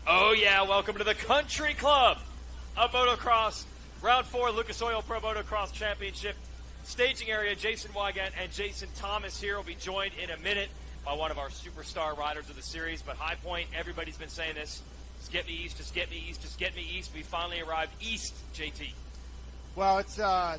Oh, yeah, welcome to the Country Club of Motocross. Round 4, Lucas Oil Pro Motocross Championship. Staging area, Jason Wygant and Jason Thomas here will be joined in a minute by one of our superstar riders of the series. But High Point, everybody's been saying this. Just get me east, just get me east, just get me east. We finally arrived east, JT. Well,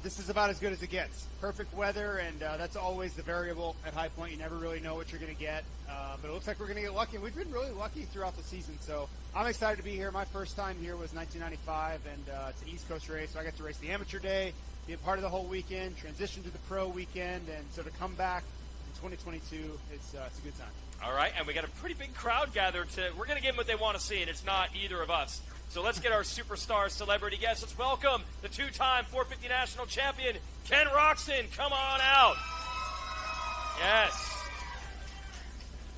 this is about as good as it gets. Perfect weather, and that's always the variable at High Point. You never really know what you're going to get, but it looks like we're going to get lucky. And we've been really lucky throughout the season, so I'm excited to be here. My first time here was 1995, and it's an East Coast race, so I got to race the amateur day, be a part of the whole weekend, transition to the pro weekend, and so to come back in 2022, it's a good time. All right, and we got a pretty big crowd gathered. We're going to give them what they want to see, and it's not either of us. So let's get our superstar celebrity guest. Let's welcome the two-time 450 national champion, Ken Roxon. Come on out. Yes.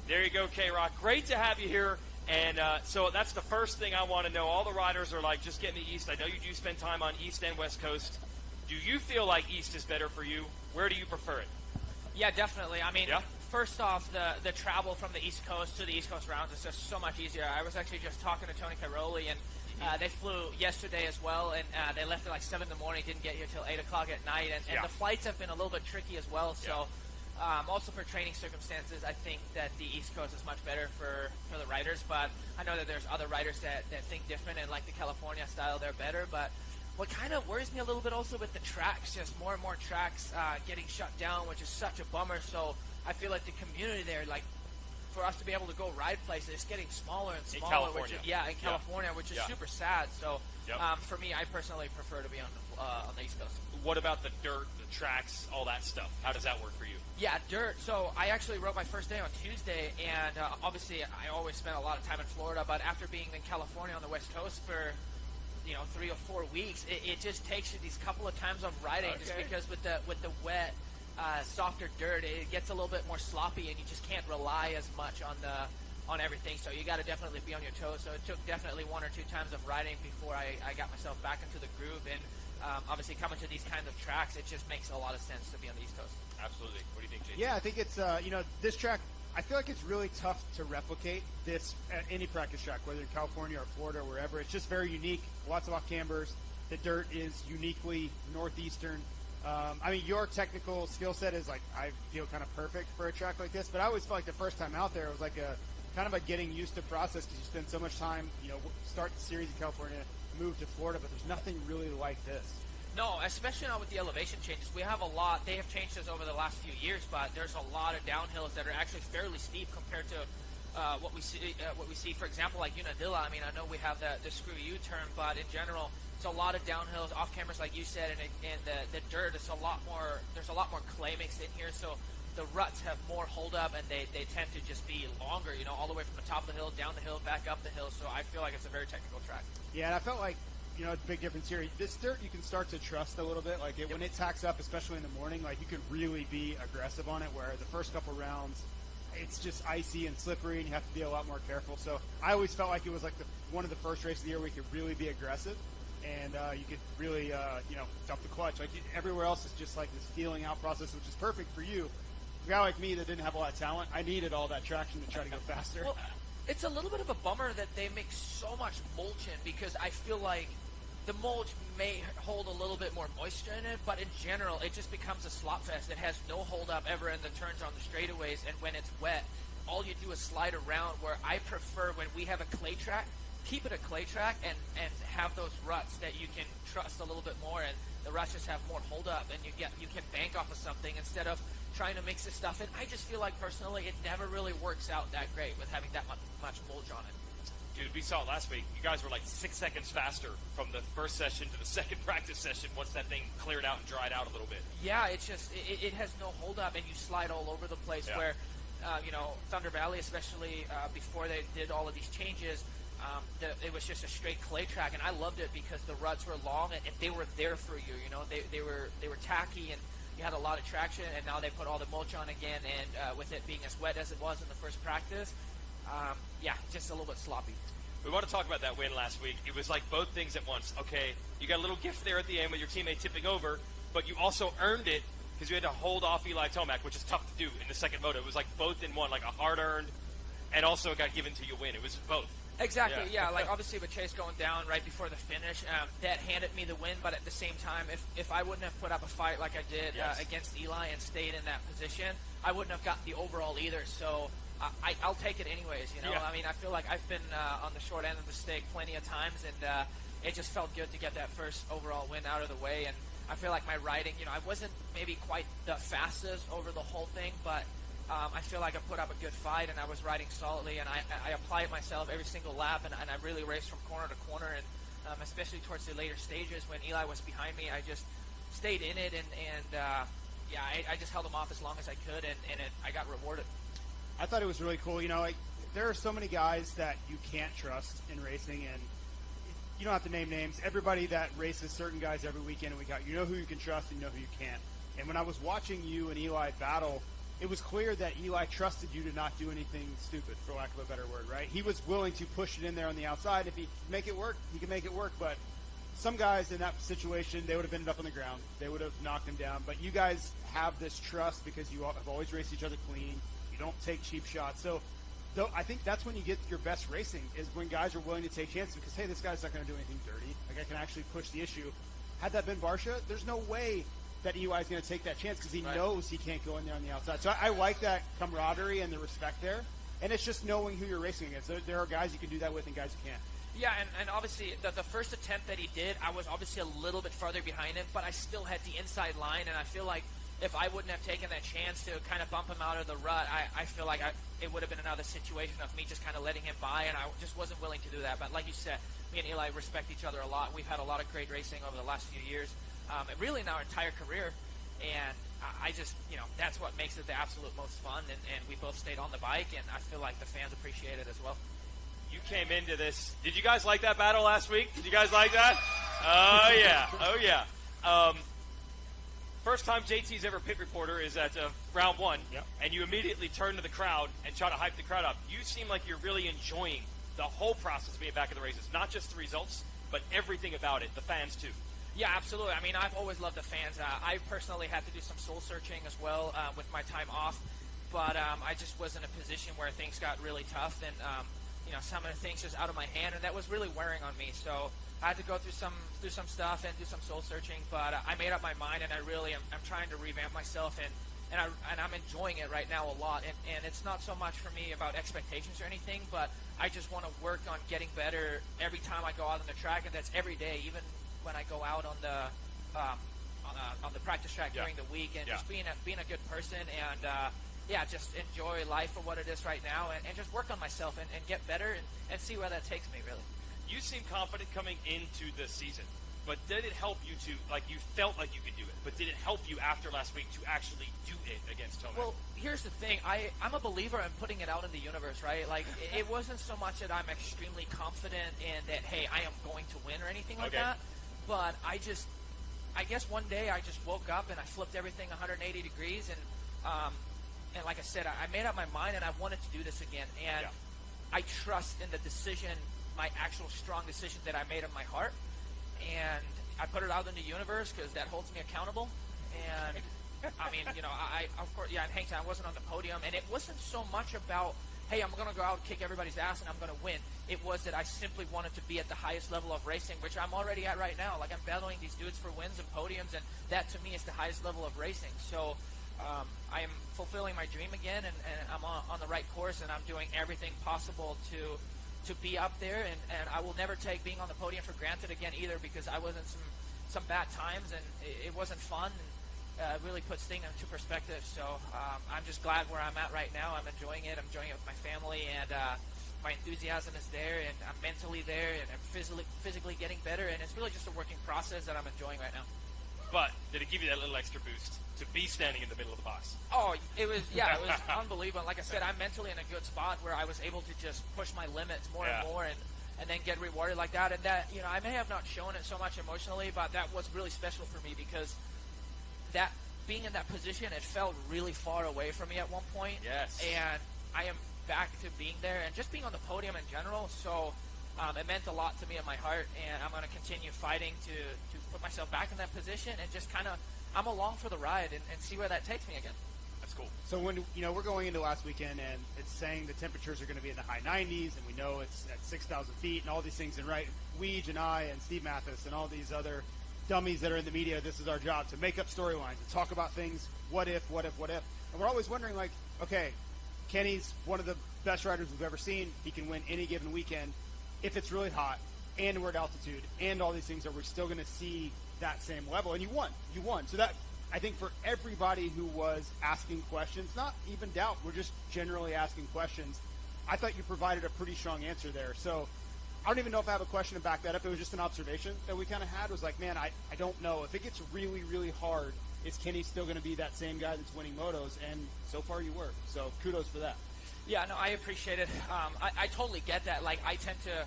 There you go, K-Rock. Great to have you here. And so that's the first thing I want to know. All the riders are like, just get me east. I know you do spend time on East and West Coast. Do you feel like East is better for you? Where do you prefer it? Yeah, definitely. I mean, First off, the travel from the East Coast to the East Coast rounds is just so much easier. I was actually just talking to Tony Crowley, and they flew yesterday as well, and they left at like 7 in the morning, didn't get here till 8 o'clock at night, and the flights have been a little bit tricky as well. So also for training circumstances, I think that the East Coast is much better for the riders, but I know that there's other riders that think different and like the California style, they're better. But what kind of worries me a little bit also with the tracks, just more and more tracks getting shut down, which is such a bummer. So I feel like the community there, like for us to be able to go ride places, it's getting smaller and smaller. In California. In California, which is super sad. So for me, I personally prefer to be on the East Coast. What about the dirt, the tracks, all that stuff? How does that work for you? Yeah, dirt. So I actually rode my first day on Tuesday, and obviously I always spent a lot of time in Florida, but after being in California on the West Coast for 3 or 4 weeks, it just takes you these couple of times of riding, just because with the wet, softer dirt, it gets a little bit more sloppy, and you just can't rely as much on everything. So you got to definitely be on your toes. So it took definitely 1 or 2 times of riding before I got myself back into the groove. And obviously coming to these kinds of tracks, it just makes a lot of sense to be on the East Coast. Absolutely. What do you think, Jason? Yeah, I think it's this track, I feel like it's really tough to replicate this at any practice track, whether in California or Florida or wherever. It's just very unique. Lots of off cambers. The dirt is uniquely northeastern. I mean, your technical skill set is I feel kind of perfect for a track like this, but I always felt like the first time out there, it was like a kind of a getting used to process, because you spend so much time, start the series in California, move to Florida, but there's nothing really like this. No, especially not with the elevation changes. We have a lot. They have changed this over the last few years, but there's a lot of downhills that are actually fairly steep compared to what we see, for example, like Unadilla. I mean, I know we have the screw you turn, but in general, it's a lot of downhills, off cameras, like you said, and the dirt is a lot more. There's a lot more clay mixed in here, so the ruts have more hold up, and they tend to just be longer. All the way from the top of the hill, down the hill, back up the hill. So I feel like it's a very technical track. Yeah, and I felt like it's a big difference here. This dirt you can start to trust a little bit. When it tacks up, especially in the morning, you can really be aggressive on it. Where the first couple rounds, it's just icy and slippery, and you have to be a lot more careful. So I always felt like it was like one of the first races of the year where you could really be aggressive, and you could really dump the clutch. Everywhere else is just like this feeling out process, which is perfect for you. A guy like me that didn't have a lot of talent, I needed all that traction to try to go faster. Well, it's a little bit of a bummer that they make so much mulch in, because I feel like the mulch may hold a little bit more moisture in it, but in general, it just becomes a slop fest. It has no hold up ever in the turns on the straightaways, and when it's wet, all you do is slide around, where I prefer, when we have a clay track, keep it a clay track and have those ruts that you can trust a little bit more, and the ruts just have more hold up, and you can bank off of something instead of trying to mix this stuff in. I just feel like personally it never really works out that great with having that much mulch on it. Dude, we saw it last week. You guys were like 6 seconds faster from the first session to the second practice session once that thing cleared out and dried out a little bit. Yeah, it's just it has no hold up, and you slide all over the place. Where Thunder Valley, especially before they did all of these changes, it was just a straight clay track, and I loved it because the ruts were long and they were there for you. They were tacky, and you had a lot of traction. And now they put all the mulch on again, and with it being as wet as it was in the first practice, just a little bit sloppy. We want to talk about that win last week. It was like both things at once. Okay, you got a little gift there at the end with your teammate tipping over, but you also earned it because you had to hold off Eli Tomac, which is tough to do in the second moto. It was like both in one, like a hard-earned and also it got given to you win. It was both. Exactly, yeah. Like, obviously, with Chase going down right before the finish, that handed me the win. But at the same time, if I wouldn't have put up a fight like I did against Eli and stayed in that position, I wouldn't have gotten the overall either. So I'll take it anyways, you know. Yeah. I mean, I feel like I've been on the short end of the stick plenty of times, and it just felt good to get that first overall win out of the way. And I feel like my riding, you know, I wasn't maybe quite the fastest over the whole thing, but I feel like I put up a good fight, and I was riding solidly, and I applied myself every single lap, and I really raced from corner to corner, and especially towards the later stages when Eli was behind me, I just stayed in it, and I just held him off as long as I could, and I got rewarded. I thought it was really cool. You know, like, there are so many guys that you can't trust in racing, and you don't have to name names. Everybody that races certain guys every weekend and week out, you know who you can trust and you know who you can't. And when I was watching you and Eli battle, it was clear that Eli trusted you to not do anything stupid, for lack of a better word, right? He was willing to push it in there on the outside. If he can make it work, he can make it work. But some guys in that situation, they would have ended up on the ground. They would have knocked him down. But you guys have this trust because you have always raced each other clean. You don't take cheap shots. So I think that's when you get your best racing, is when guys are willing to take chances because, hey, this guy's not going to do anything dirty. Like, I can actually push the issue. Had that been Barsha, there's no way that Eli's going to take that chance because he knows he can't go in there on the outside. So I like that camaraderie and the respect there. And it's just knowing who you're racing against. There are guys you can do that with and guys you can't. Yeah, and obviously the first attempt that he did, I was obviously a little bit farther behind him, but I still had the inside line, and I feel like if I wouldn't have taken that chance to kind of bump him out of the rut, I feel like it would have been another situation of me just kind of letting him by, and I just wasn't willing to do that. But like you said, me and Eli respect each other a lot. We've had a lot of great racing over the last few years, and really in our entire career. And I just, you know, that's what makes it the absolute most fun. And we both stayed on the bike, and I feel like the fans appreciate it as well. You came into this. Did you guys like that battle last week? Did you guys like that? Oh, yeah. Oh, yeah. First time JT's ever pit reporter is at round one, and you immediately turn to the crowd and try to hype the crowd up. You seem like you're really enjoying the whole process of being back in the races, not just the results, but everything about it, the fans too. Yeah, absolutely. I mean, I've always loved the fans. I personally had to do some soul searching as well with my time off, but I just was in a position where things got really tough, and you know, some of the things just out of my hand, and that was really wearing on me. So I had to go through some stuff and do some soul searching, but I made up my mind, and I really I'm trying to revamp myself, and I'm enjoying it right now a lot. And it's not so much for me about expectations or anything, but I just want to work on getting better every time I go out on the track, and that's every day, even when I go out on the practice track during the week, and just being a good person, and just enjoy life for what it is right now, and just work on myself and get better and see where that takes me, really. You seem confident coming into the season, but did it help you to, like, you felt like you could do it, but did it help you after last week to actually do it against Tomek? Well, here's the thing. I'm a believer in putting it out in the universe, right? Like, it wasn't so much that I'm extremely confident in that, hey, I am going to win or anything like that, but I guess one day I just woke up and I flipped everything 180 degrees, and like I said, I made up my mind and I wanted to do this again, and I trust in the decision, my actual strong decision that I made in my heart, and I put it out in the universe because that holds me accountable. And I mean, you know, I of course, in Hangtown I wasn't on the podium, and it wasn't so much about, hey, I'm going to go out and kick everybody's ass and I'm going to win. It was that I simply wanted to be at the highest level of racing, which I'm already at right now. Like, I'm battling these dudes for wins and podiums, and that to me is the highest level of racing. So I am fulfilling my dream again, and I'm on the right course, and I'm doing everything possible to be up there, and I will never take being on the podium for granted again either, because I was in some bad times, and it wasn't fun, and it really puts things into perspective. So I'm just glad where I'm at right now. I'm enjoying it. I'm enjoying it with my family, and my enthusiasm is there, and I'm mentally there, and I'm physically getting better, and it's really just a working process that I'm enjoying right now. But did it give you that little extra boost to be standing in the middle of the box? Oh, it was unbelievable. Like I said, I'm mentally in a good spot where I was able to just push my limits more and more, and then get rewarded like that. And that, you know, I may have not shown it so much emotionally, but that was really special for me, because that being in that position, it felt really far away from me at one point. Yes. And I am back to being there and just being on the podium in general. So it meant a lot to me in my heart, and I'm going to continue fighting to put myself back in that position, and just kind of, I'm along for the ride and see where that takes me again. I That's cool. So when we're going into last weekend and it's saying the temperatures are going to be in the high 90s, and we know it's at 6,000 feet and all these things, and Weege and I and Steve Mathis and all these other dummies that are in the media, this is our job, to make up storylines and talk about things, what if. And we're always wondering, like, okay, Kenny's one of the best riders we've ever seen. He can win any given weekend. If it's really hot and we're at altitude and all these things, are we still going to see that same level? And you won. So that, I think, for everybody who was asking questions, not even doubt, we're just generally asking questions, I thought you provided a pretty strong answer there. So I don't even know if I have a question to back that up. It was just an observation that we kind of had. Was like, man, I don't know. If it gets really, really hard, is Kenny still going to be that same guy that's winning motos? And so far you were. So kudos for that. Yeah, no, I appreciate it. I totally get that. Like, I tend to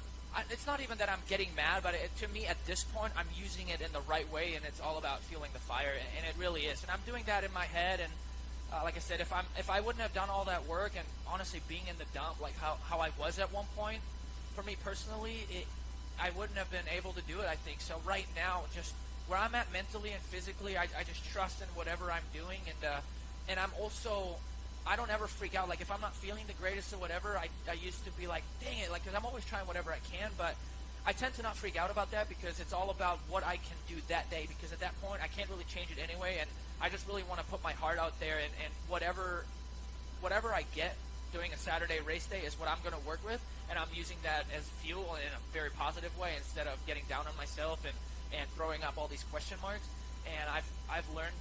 it's not even that I'm getting mad, but to me at this point, I'm using it in the right way, and it's all about fueling the fire, and it really is. And I'm doing that in my head, and like I said, if I wouldn't have done all that work, and honestly being in the dump, like how I was at one point, for me personally, I wouldn't have been able to do it, I think. So right now, just where I'm at mentally and physically, I just trust in whatever I'm doing, and I'm also, I don't ever freak out. Like, if I'm not feeling the greatest or whatever, I used to be like, dang it, like, because I'm always trying whatever I can, but I tend to not freak out about that because it's all about what I can do that day, because at that point, I can't really change it anyway, and I just really want to put my heart out there, and whatever I get doing a Saturday race day is what I'm going to work with, and I'm using that as fuel in a very positive way instead of getting down on myself and throwing up all these question marks. And I've learned,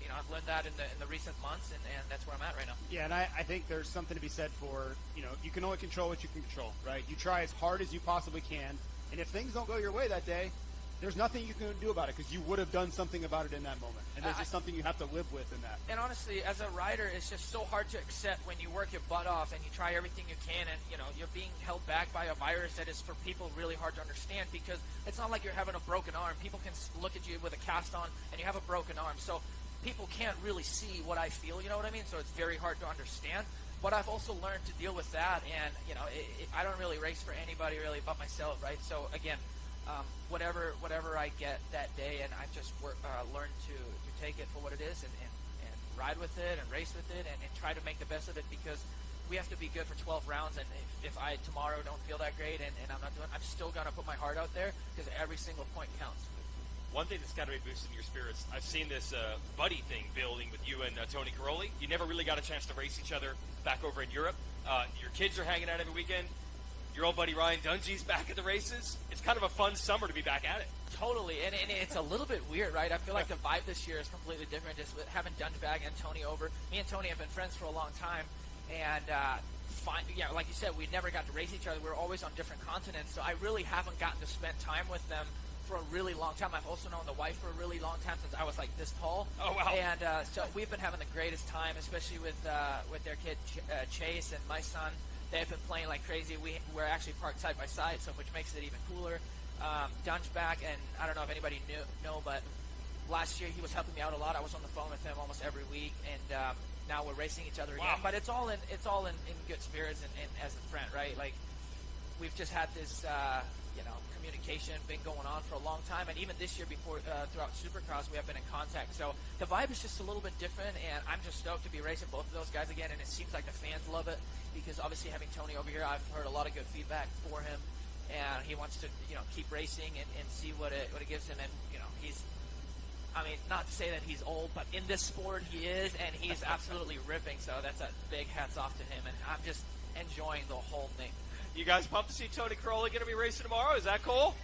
I've learned that in the recent months, and that's where I'm at right now. Yeah, and I think there's something to be said for, you can only control what you can control, right? You try as hard as you possibly can, and if things don't go your way that day, there's nothing you can do about it because you would have done something about it in that moment. And there's just something you have to live with in that. And honestly, as a rider, it's just so hard to accept when you work your butt off and you try everything you can, and you're being held back by a virus that is for people really hard to understand, because it's not like you're having a broken arm. People can look at you with a cast on and you have a broken arm. So people can't really see what I feel, you know what I mean? So it's very hard to understand. But I've also learned to deal with that, and I don't really race for anybody really but myself, right? So again, whatever I get that day, and I've just learned to take it for what it is and ride with it and race with it and try to make the best of it, because we have to be good for 12 rounds. And if I tomorrow don't feel that great and I'm not doing, I'm still going to put my heart out there, because every single point counts. One thing that's got to be boosting your spirits, I've seen this buddy thing building with you and Tony Crowley. You never really got a chance to race each other back over in Europe. Your kids are hanging out every weekend. Your old buddy Ryan Dunchy's back at the races. It's kind of a fun summer to be back at it. Totally, and it's a little bit weird, right? I feel like the vibe this year is completely different, just with having Dunch back and Tony over. Me and Tony have been friends for a long time, and like you said, we never got to race each other. We were always on different continents, so I really haven't gotten to spend time with them for a really long time. I've also known the wife for a really long time, since I was like this tall. Oh, wow. And so we've been having the greatest time, especially with their kid Chase and my son. They've been playing like crazy. We're actually parked side by side, so which makes it even cooler. Dunch back, and I don't know if anybody know, but last year he was helping me out a lot. I was on the phone with him almost every week, and now we're racing each other again. Wow. But it's all in good spirits and as a friend, right? Like, we've just had this communication been going on for a long time, and even this year before throughout Supercross we have been in contact. So the vibe is just a little bit different, and I'm just stoked to be racing both of those guys again. And it seems like the fans love it, because obviously having Tony over here, I've heard a lot of good feedback for him, and he wants to keep racing and see what it gives him. And he's, I mean, not to say that he's old, but in this sport he is, and he's absolutely ripping. So that's a big hats off to him, and I'm just enjoying the whole thing. You guys pumped to see Tony Crowley going to be racing tomorrow? Is that cool?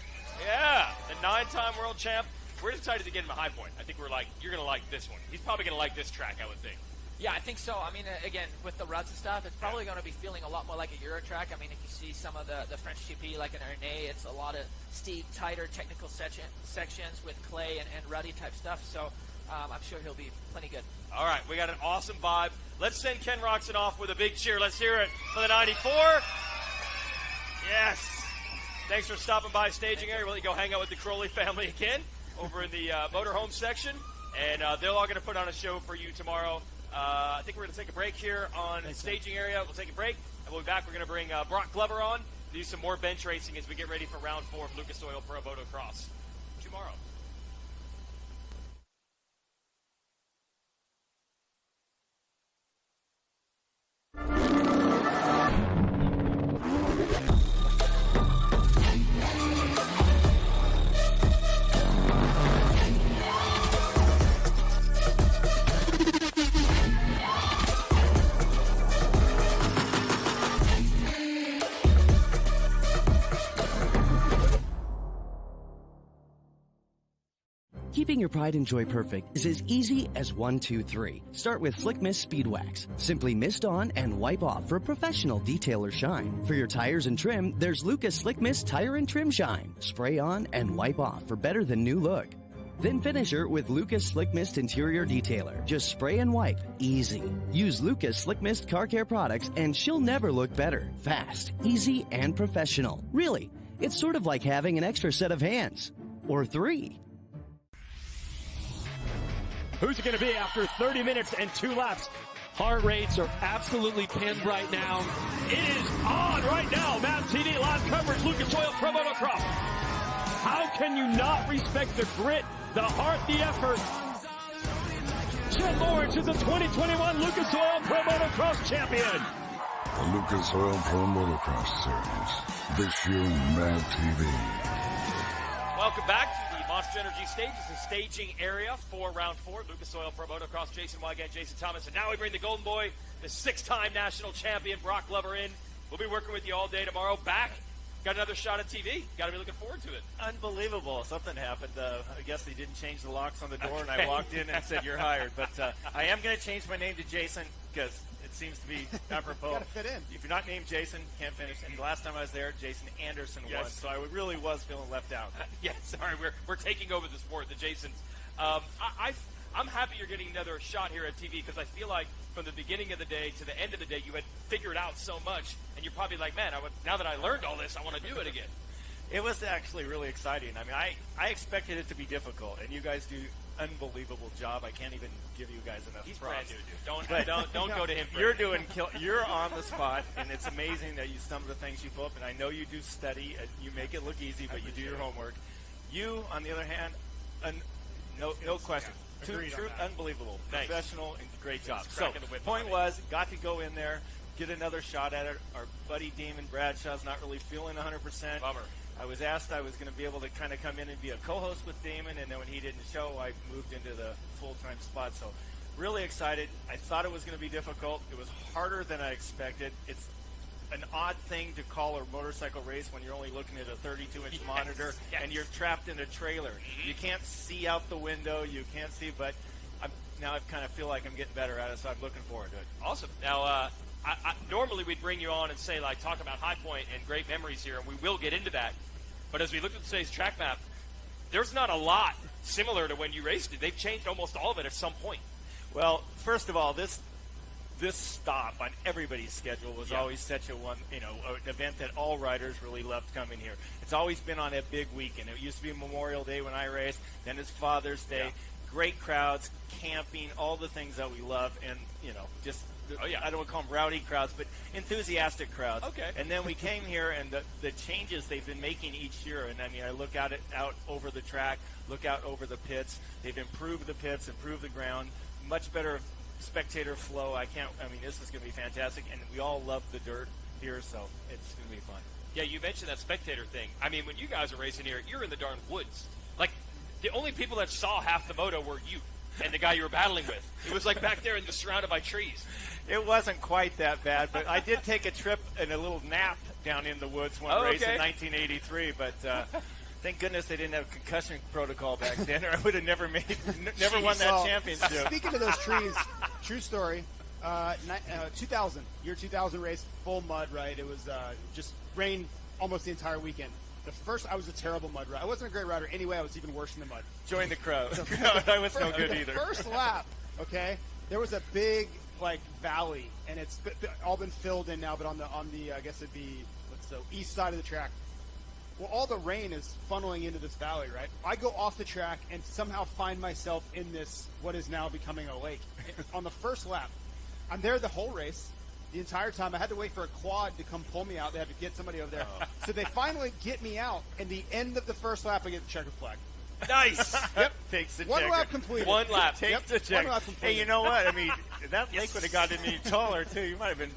Yeah, the 9-time world champ. We're excited to get him a High Point. I think we're like, you're going to like this one. He's probably going to like this track, I would think. Yeah, I think so. I mean, again, with the ruts and stuff, it's probably going to be feeling a lot more like a Euro track. I mean, if you see some of the French GP, like in Ernée, it's a lot of steep, tighter technical sections with clay and ruddy type stuff. So I'm sure he'll be plenty good. All right, we got an awesome vibe. Let's send Ken Roczen off with a big cheer. Let's hear it for the 94. Yes. Thanks for stopping by staging area. We'll let you go hang out with the Crowley family again over in the motorhome section. And they're all going to put on a show for you tomorrow. I think we're going to take a break here on staging area. We'll take a break, and we'll be back. We're going to bring Brock Glover on to do some more bench racing as we get ready for round 4 of Lucas Oil Pro Motocross tomorrow. Keeping your Pride and Joy perfect is as easy as 1, 2, 3. Start with Slick Mist Speed Wax. Simply mist on and wipe off for a professional detailer shine. For your tires and trim, there's Lucas Slick Mist Tire and Trim Shine. Spray on and wipe off for better than new look. Then finish her with Lucas Slick Mist Interior Detailer. Just spray and wipe. Easy. Use Lucas Slick Mist Car Care products and she'll never look better. Fast, easy, and professional. Really, it's sort of like having an extra set of hands. Or 3. Who's it going to be after 30 minutes and 2 laps? Heart rates are absolutely pinned right now. It is on right now. Map TV live coverage. Lucas Oil Pro Motocross. How can you not respect the grit, the heart, the effort? Chet Lawrence is the 2021 Lucas Oil Pro Motocross champion. The Lucas Oil Pro Motocross Series. This year on Mad TV. Welcome back to the Monster Energy stage. It's the staging area for round 4. Lucas Oil Pro Motocross, Jason Wygant, Jason Thomas. And now we bring the Golden Boy, the 6-time national champion, Brock Glover in. We'll be working with you all day tomorrow. Back. Got another shot at TV. Got to be looking forward to it. Unbelievable. Something happened. I guess they didn't change the locks on the door, and I walked in and said, you're hired. But I am going to change my name to Jason because it seems to be apropos. Got to fit in. If you're not named Jason, can't finish. And the last time I was there, Jason Anderson won. So I really was feeling left out. Yeah, sorry. We're taking over the sport, the Jasons. I'm happy you're getting another shot here at TV because I feel like from the beginning of the day to the end of the day, you had figured out so much, and you're probably like, man, now that I learned all this, I want to do it again. It was actually really exciting. I mean, I expected it to be difficult, and you guys do an unbelievable job. I can't even give you guys enough He's props. brand new, dude. Don't go to him. You're doing you're on the spot, and it's amazing that some of the things you pull up, and I know you do study, and you make it look easy, but you do your homework. You, on the other hand, no question. True, unbelievable, Thanks. Professional, and great job. He's So, cracking the whip point on it. was, got to go in there, get another shot at it. Our buddy Damon Bradshaw's not really feeling 100%. Bummer. I was asked I was going to be able to kind of come in and be a co-host with Damon, and then when he didn't show, I moved into the full-time spot. So, really excited. I thought it was going to be difficult. It was harder than I expected. It's an odd thing to call a motorcycle race when you're only looking at a 32-inch monitor and you're trapped in a trailer. You can't see out the window. You can't see, but now I kind of feel like I'm getting better at it, so I'm looking forward to it. Awesome. Now, normally we'd bring you on and say, like, talk about High Point and great memories here, and we will get into that. But as we look at today's track map, there's not a lot similar to when you raced it. They've changed almost all of it at some point. Well, first of all, this stop on everybody's schedule was always such an event that all riders really loved coming here. It's always been on a big weekend. It used to be Memorial Day when I raced, then it's Father's Day. Yeah. Great crowds, camping, all the things that we love, and just I don't want to call them rowdy crowds, but enthusiastic crowds. Okay. And then we came here, and the changes they've been making each year, and I mean, I look out over the track, look out over the pits. They've improved the pits, improved the ground, much better spectator flow. I mean, this is going to be fantastic, and we all love the dirt here, so it's going to be fun. Yeah, you mentioned that spectator thing. I mean, when you guys are racing here, you're in the darn woods. Like, the only people that saw half the moto were you and the guy you were battling with. It was like back there and just surrounded by trees. It wasn't quite that bad, but I did take a trip and a little nap down in the woods one race in 1983, but thank goodness they didn't have concussion protocol back then, or I would have never won that championship. Speaking of those trees, true story. 2000 race, full mud, right? It was just rained almost the entire weekend. I was a terrible mud rider. I wasn't a great rider anyway. I was even worse in the mud. Join the crowd. I was no good either. First lap, okay, there was a big valley, and it's all been filled in now, but on the I guess it'd be east side of the track. Well, all the rain is funneling into this valley, right? I go off the track and somehow find myself in this, what is now becoming a lake. On the first lap, I'm there the whole race. The entire time, I had to wait for a quad to come pull me out. They had to get somebody over there. So they finally get me out, and the end of the first lap, I get the checkered flag. Nice. Yep. Takes the One checker. lap completed. One lap. Takes the checker. One lap completed. Hey, you know what? I mean, that lake would have gotten any taller, too. You might have been...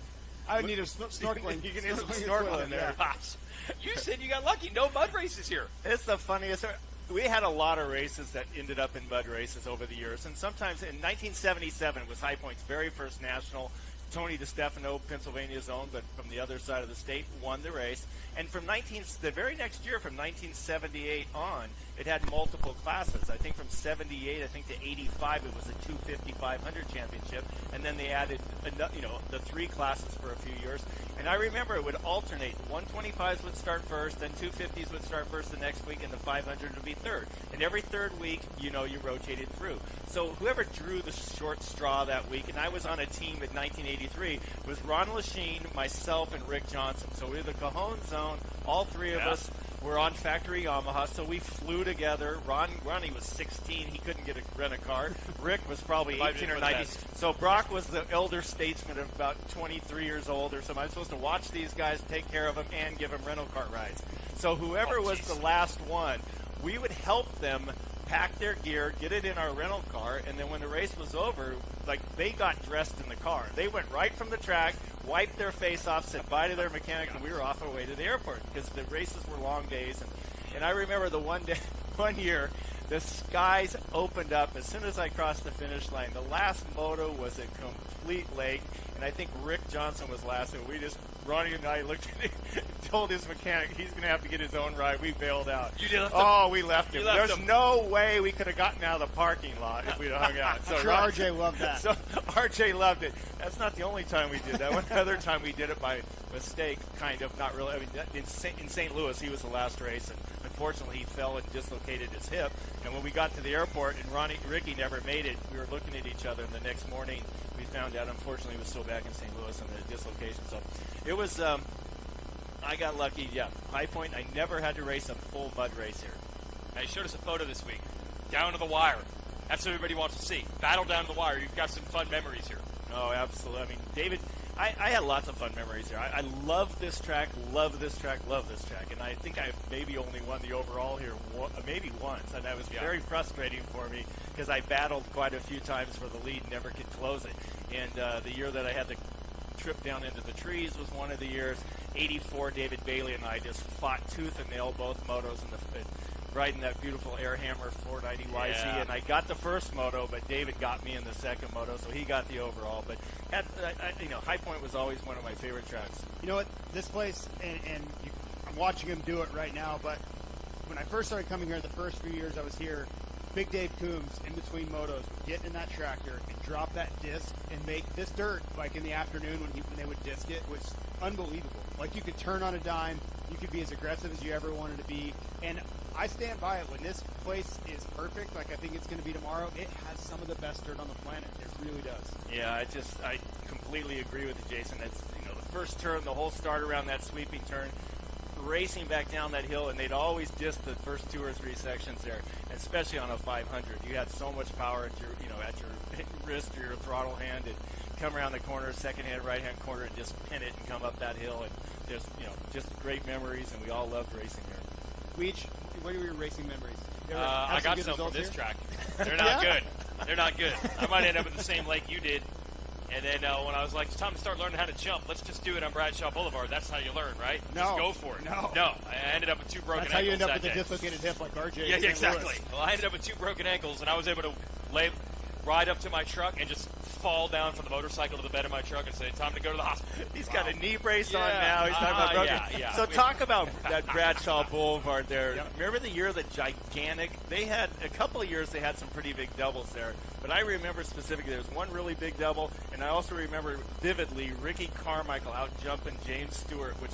I would need a snorkeling. You can need some snorkeling there. Gosh. You said you got lucky. No mud races here. It's the funniest. We had a lot of races that ended up in mud races over the years, and sometimes in 1977 was High Point's very first national. Tony DiStefano, Pennsylvania's own, but from the other side of the state, won the race. And from the very next year, from 1978 on, it had multiple classes. I think from 78, I think to 85, it was a 250 500 championship, and then they added, the 3 classes for a few years. And I remember it would alternate. 125s would start first, then 250s would start first the next week, and the 500 would be third. And every third week, you rotated through. So whoever drew the short straw that week, and I was on a team in 1983, was Ron Lachine, myself, and Rick Johnson. So we were the Cajon zone. All 3 of us were on factory Yamaha, so we flew together. Ronnie was 16. He couldn't rent a car. Rick was probably 18 or 19. So Brock was the elder statesman of about 23 years old or something. I was supposed to watch these guys, take care of them, and give them rental car rides. So whoever was the last one, we would help them pack their gear, get it in our rental car, and then when the race was over, they got dressed in the car. They went right from the track, wiped their face off, said bye to their mechanic, and we were off our way to the airport because the races were long days. And I remember the one year, the skies opened up as soon as I crossed the finish line. The last moto was a complete lake, and I think Rick Johnson was last, and Ronnie and I looked at him, told his mechanic he's going to have to get his own ride. We bailed out. We left him. There's no way we could have gotten out of the parking lot if we'd have hung out. So RJ loved that. So RJ loved it. That's not the only time we did that. One other time we did it by mistake, kind of, not really. I mean, in St. Louis, he was the last race, and unfortunately he fell and dislocated his hip. And when we got to the airport and Ricky never made it, we were looking at each other, and the next morning we found out, unfortunately, he was still back in St. Louis on the dislocation. So it was, I got lucky, High Point, I never had to race a full mud race here. Now, you showed us a photo this week. Down to the wire. That's what everybody wants to see. Battle down to the wire. You've got some fun memories here. Oh, absolutely. I mean, David, I had lots of fun memories here. I love this track, love this track, and I think I maybe only won the overall here maybe once, and that was very frustrating for me because I battled quite a few times for the lead and never could close it. And the year that I had the trip down into the trees was one of the years. 84, David Bailey and I just fought tooth and nail both motos in riding that beautiful Airhammer 490 YZ, and I got the first moto, but David got me in the second moto, so he got the overall. But High Point was always one of my favorite tracks. You know what? This place, I'm watching him do it right now, but when I first started coming here, the first few years I was here, Big Dave Coombs, in between motos, would get in that tractor and drop that disc and make this dirt, like in the afternoon when they would disc it, was unbelievable. Like, you could turn on a dime, you could be as aggressive as you ever wanted to be, and I stand by it. When this place is perfect, like I think it's going to be tomorrow, it has some of the best dirt on the planet. It really does. Yeah, I completely agree with you, Jason. It's the first turn, the whole start around that sweeping turn, racing back down that hill, and they'd always disc the first 2 or 3 sections there, especially on a 500. You had so much power at your wrist or your throttle hand, and come around the corner, second hand, right hand corner, and just pin it and come up that hill, and just great memories, and we all loved racing here. Weech, what are your racing memories? I got some from this track. They're not good. They're not good. I might end up in the same lake you did. And then when I was like, it's time to start learning how to jump, let's just do it on Bradshaw Boulevard. That's how you learn, right? No. Just go for it. No. I ended up with 2 broken ankles. That's how you end up with that a day. dislocated hip like RJ. Yeah, exactly. Well, I ended up with 2 broken ankles, and I was able to ride up to my truck and just fall down from the motorcycle to the bed of my truck and say, time to go to the hospital. He's got a knee brace on now. He's talking about broken. Yeah. So talk about that Bradshaw Boulevard there. Yep. Remember the year, the gigantic, they had a couple of years they had some pretty big doubles there. But I remember specifically there was one really big double, and I also remember vividly Ricky Carmichael out jumping James Stewart, which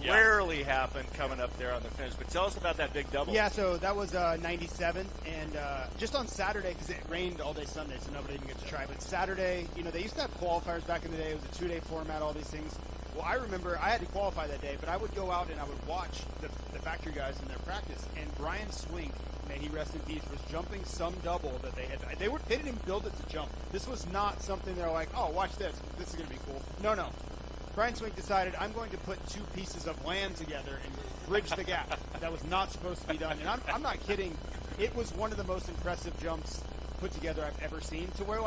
rarely happened coming up there on the finish. But tell us about that big double. Yeah, so that was 97, and just on Saturday, because it rained all day Sunday, so nobody even got to try. But Saturday, they used to have qualifiers back in the day. It was a 2-day format, all these things. Well, I remember I had to qualify that day, but I would go out and I would watch the factory guys in their practice. And Brian Swink, may he rest in peace, was jumping some double that they had. They didn't even build it to jump. This was not something they're like, oh, watch this. This is going to be cool. No. Brian Swink decided, I'm going to put 2 pieces of land together and bridge the gap. That was not supposed to be done. And I'm not kidding. It was one of the most impressive jumps put together I've ever seen, to where,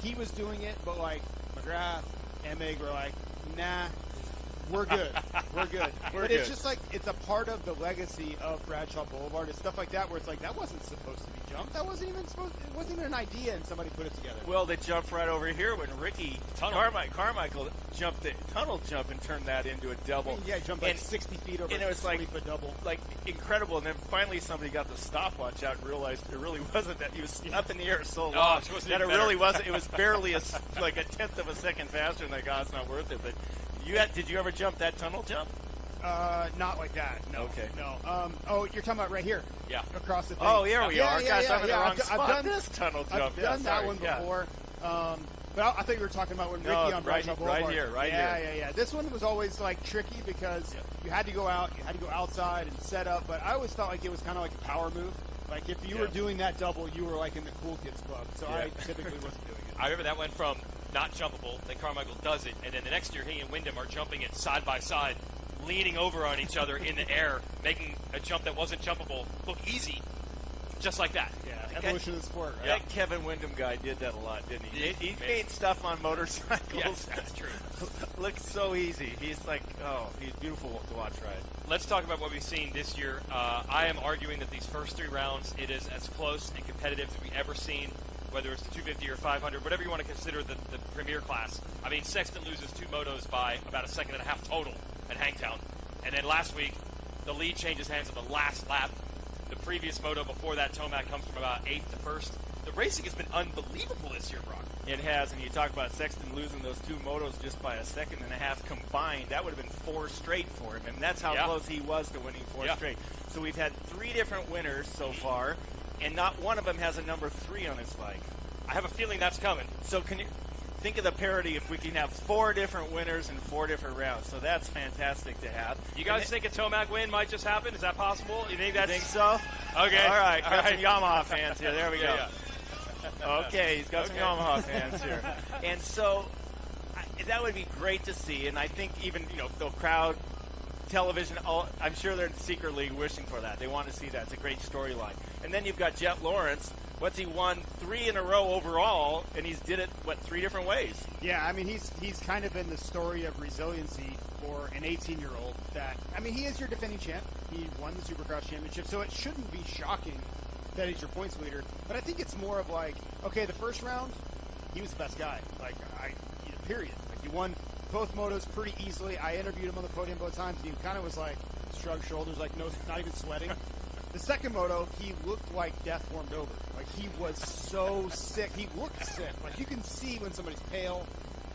he was doing it, but, McGrath, Emig were like, nah, We're good. But it's just like, it's a part of the legacy of Bradshaw Boulevard. It's stuff like that where it's like, that wasn't supposed to be jumped. That wasn't even it wasn't even an idea, and somebody put it together. Well, they jumped right over here when Ricky Carmichael jumped the tunnel jump and turned that into a double. Yeah, jumped like 60 feet over, and it was like a double. Like incredible. And then finally somebody got the stopwatch out and realized it really wasn't that. He was up in the air so long that it really wasn't. It was barely like a tenth of a second faster, and like, it's not worth it. But did you ever jump that tunnel jump? Not like that. No. Okay. No. You're talking about right here. Yeah. Across the thing. Oh, here we are. Gosh, I'm in the wrong spot. I've done this tunnel jump. I've done that one before. But I thought you were talking about when Ricky on Bradshaw Boulevard. Right here. Yeah. This one was always like tricky because you had to go out, you had to go outside and set up. But I always felt like it was kind of like a power move. Like if you were doing that double, you were like in the cool kids club. So I typically wasn't doing it. I remember that went from not jumpable, then Carmichael does it, and then the next year he and Wyndham are jumping it side by side, leaning over on each other in the air, making a jump that wasn't jumpable look easy, just like that. Yeah, evolution of the sport, right? That Kevin Wyndham guy did that a lot, didn't he? He made stuff on motorcycles. Yes, that's true. Looks so easy. He's like, he's beautiful to watch ride. Let's talk about what we've seen this year. I am arguing that these first 3 rounds, it is as close and competitive as we've ever seen, whether it's the 250 or 500, whatever you want to consider the premier class. I mean, Sexton loses 2 motos by about a second and a half total at Hangtown. And then last week, the lead changes hands on the last lap. The previous moto before that, Tomac, comes from about 8th to 1st. The racing has been unbelievable this year, Brock. It has, and you talk about Sexton losing those 2 motos just by a second and a half combined. That would have been 4 straight for him, and that's how close he was to winning 4 straight. So we've had 3 different winners so far, and not one of them has a number 3 on his flag. I have a feeling that's coming. So can you think of the parity if we can have 4 different winners in 4 different rounds? So that's fantastic to have. You guys think a Tomac win might just happen? Is that possible? You think that's... You think so? Okay. All right. Got some Yamaha fans here. There we go. Okay, he's got some Yamaha fans here. And so that would be great to see. And I think even, the crowd, television, I'm sure they're secretly wishing for that. They want to see that. It's a great storyline. And then you've got Jet Lawrence. What's he won 3 in a row overall, and he's did it, 3 different ways? Yeah, I mean, he's kind of been the story of resiliency for an 18-year-old that, I mean, he is your defending champ. He won the Supercross championship, so it shouldn't be shocking that he's your points leader. But I think it's more of like, okay, the first round, he was the best guy. Like, period. Like, he won both motos pretty easily. I interviewed him on the podium both times, and he kind of was like, shrugged shoulders, like, no, not even sweating. The second moto, he looked like death warmed over. Like, he was so sick. He looked sick. Like, you can see when somebody's pale,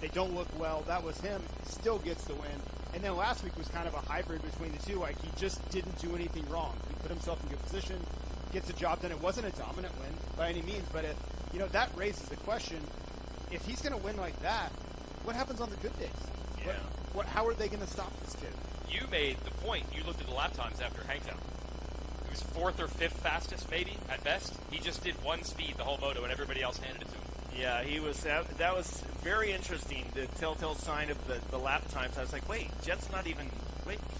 they don't look well. That was him. Still gets the win. And then last week was kind of a hybrid between the two. Like, he just didn't do anything wrong. He put himself in good position, gets the job done. It wasn't a dominant win by any means, but that raises the question, if he's going to win like that, what happens on the good days? Yeah. How are they going to stop this kid? You made the point. You looked at the lap times after Hangtown. He was 4th or 5th fastest, maybe, at best. He just did 1 speed the whole moto, and everybody else handed it to him. Yeah, he was. That was very interesting. The telltale sign of the lap times. I was like, Jet's not even.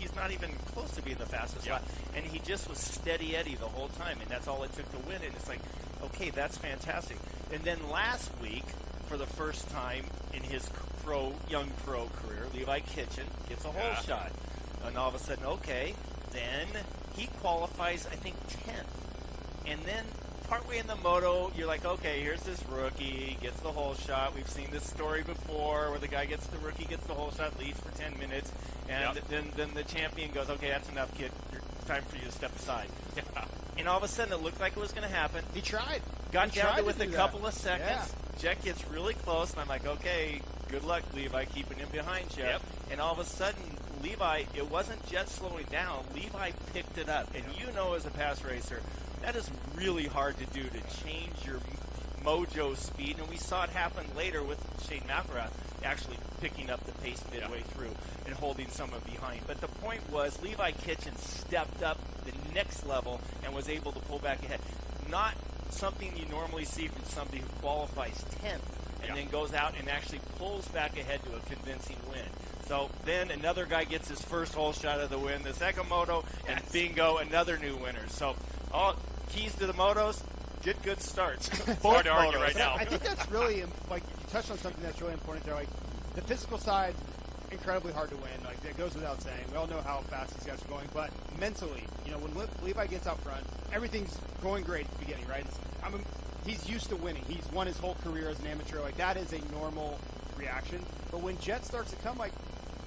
He's not even close to being the fastest lap. And he just was steady Eddie the whole time, and that's all it took to win. And it's like, okay, that's fantastic. And then last week, for the first time in his young pro career, Levi Kitchen gets a whole shot. And all of a sudden, okay, then he qualifies, I think, 10th. And then partway in the moto, you're like, okay, here's this rookie, gets the whole shot. We've seen this story before where the rookie gets the whole shot, leads for 10 minutes, and then the champion goes, okay, that's enough, kid. Time for you to step aside. And all of a sudden, it looked like it was going to happen. He tried. Got down to with a couple of seconds. Jet gets really close, and I'm like, okay, good luck, Levi, keeping him behind Jet. And all of a sudden, Levi, it wasn't Jet slowing down. Levi picked it up. And as a past racer, that is really hard to do, to change your mojo speed. And we saw it happen later with Shane McElrath actually picking up the pace midway through and holding someone behind. But the point was Levi Kitchen stepped up the next level and was able to pull back ahead. Not something you normally see from somebody who qualifies 10th and then goes out and actually pulls back ahead to a convincing win. So then another guy gets his first whole shot of the win, the second moto, and bingo, another new winner. So all keys to the motos, get good starts. Hard to argue right now. I think that's really, like, you touched on something that's really important there. Like, the physical side, incredibly hard to win. Like, it goes without saying. We all know how fast these guys are going. But mentally, you know, when Levi gets out front, everything's going great at the beginning, right? He's used to winning. He's won his whole career as an amateur. Like, that is a normal reaction. But when Jet starts to come, like,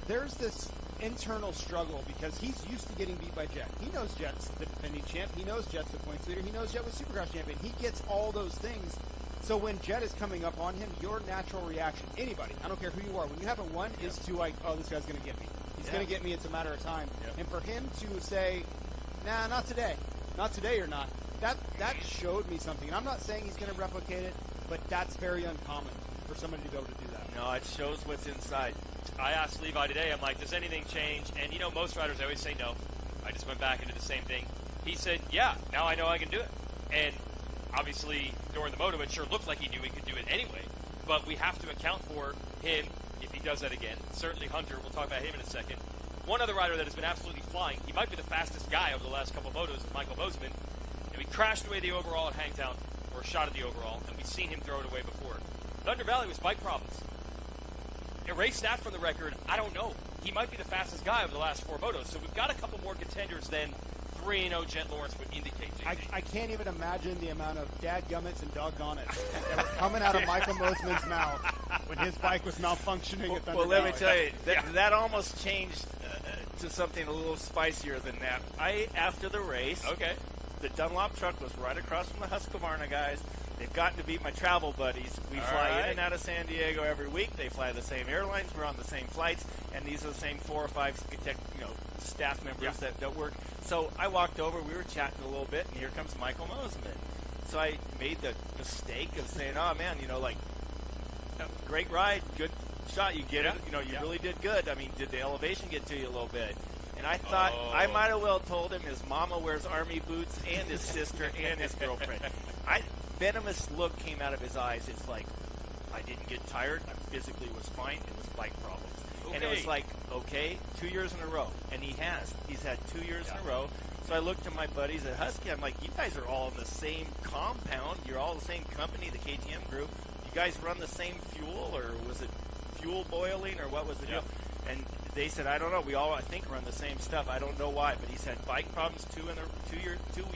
there's this internal struggle because he's used to getting beat by Jet. He knows Jet's the defending champ. He knows Jet's the points leader. He knows Jet was Supercross champion. He gets all those things. So when Jet is coming up on him, your natural reaction, anybody, I don't care who you are, when you haven't won, is to like, oh, this guy's going to get me. He's going to get me. It's a matter of time. And for him to say, nah, not today. Not today or not. That showed me something. And I'm not saying he's going to replicate it, but that's very uncommon for somebody to be able to do that. No, it shows what's inside. I asked Levi today, I'm like, does anything change? And, you know, most riders always say no. I just went back and did the same thing. He said, yeah, now I know I can do it. And obviously, during the Moto, it sure looked like he knew he could do it anyway. But we have to account for him if he does that again. Certainly Hunter, we'll talk about him in a second. One other rider that has been absolutely flying, he might be the fastest guy over the last couple of Motos, is Michael Mosiman. And we crashed away the overall at Hangtown, or shot at the overall, and we've seen him throw it away before. Thunder Valley was bike problems. Erase that from the record, I don't know. He might be the fastest guy over the last 4 Motos, so we've got a couple more contenders than 3-0 Jet Lawrence would indicate. I can't even imagine the amount of dadgummits and doggonits that were coming out of Michael Mosiman's mouth when his bike was malfunctioning at Thunder Well, Valley. let me tell you, that almost changed to something a little spicier than that. After the race, the Dunlop truck was right across from the Husqvarna guys. They've gotten to be my travel buddies. We fly in and out of San Diego every week. They fly the same airlines. We're on the same flights. And these are the same 4 or 5 staff members that work. So I walked over. We were chatting a little bit, and here comes Michael Mosiman. So I made the mistake of saying, oh, man, great ride, good shot. You get it. You really did good. I mean, did the elevation get to you a little bit? And I thought I might have well told him his mama wears army boots and his sister and his girlfriend. Venomous look came out of his eyes. It's like, I didn't get tired. I physically was fine. It was bike problems. And it was like, 2 years in a row. And he has. He's had 2 years in a row. So I looked at my buddies at Husky. I'm like, you guys are all in the same compound. You're all the same company, the KTM group. You guys run the same fuel, or was it fuel boiling, or what was the deal? And they said, I don't know. We all, I think, run the same stuff. I don't know why. But he's had bike problems 2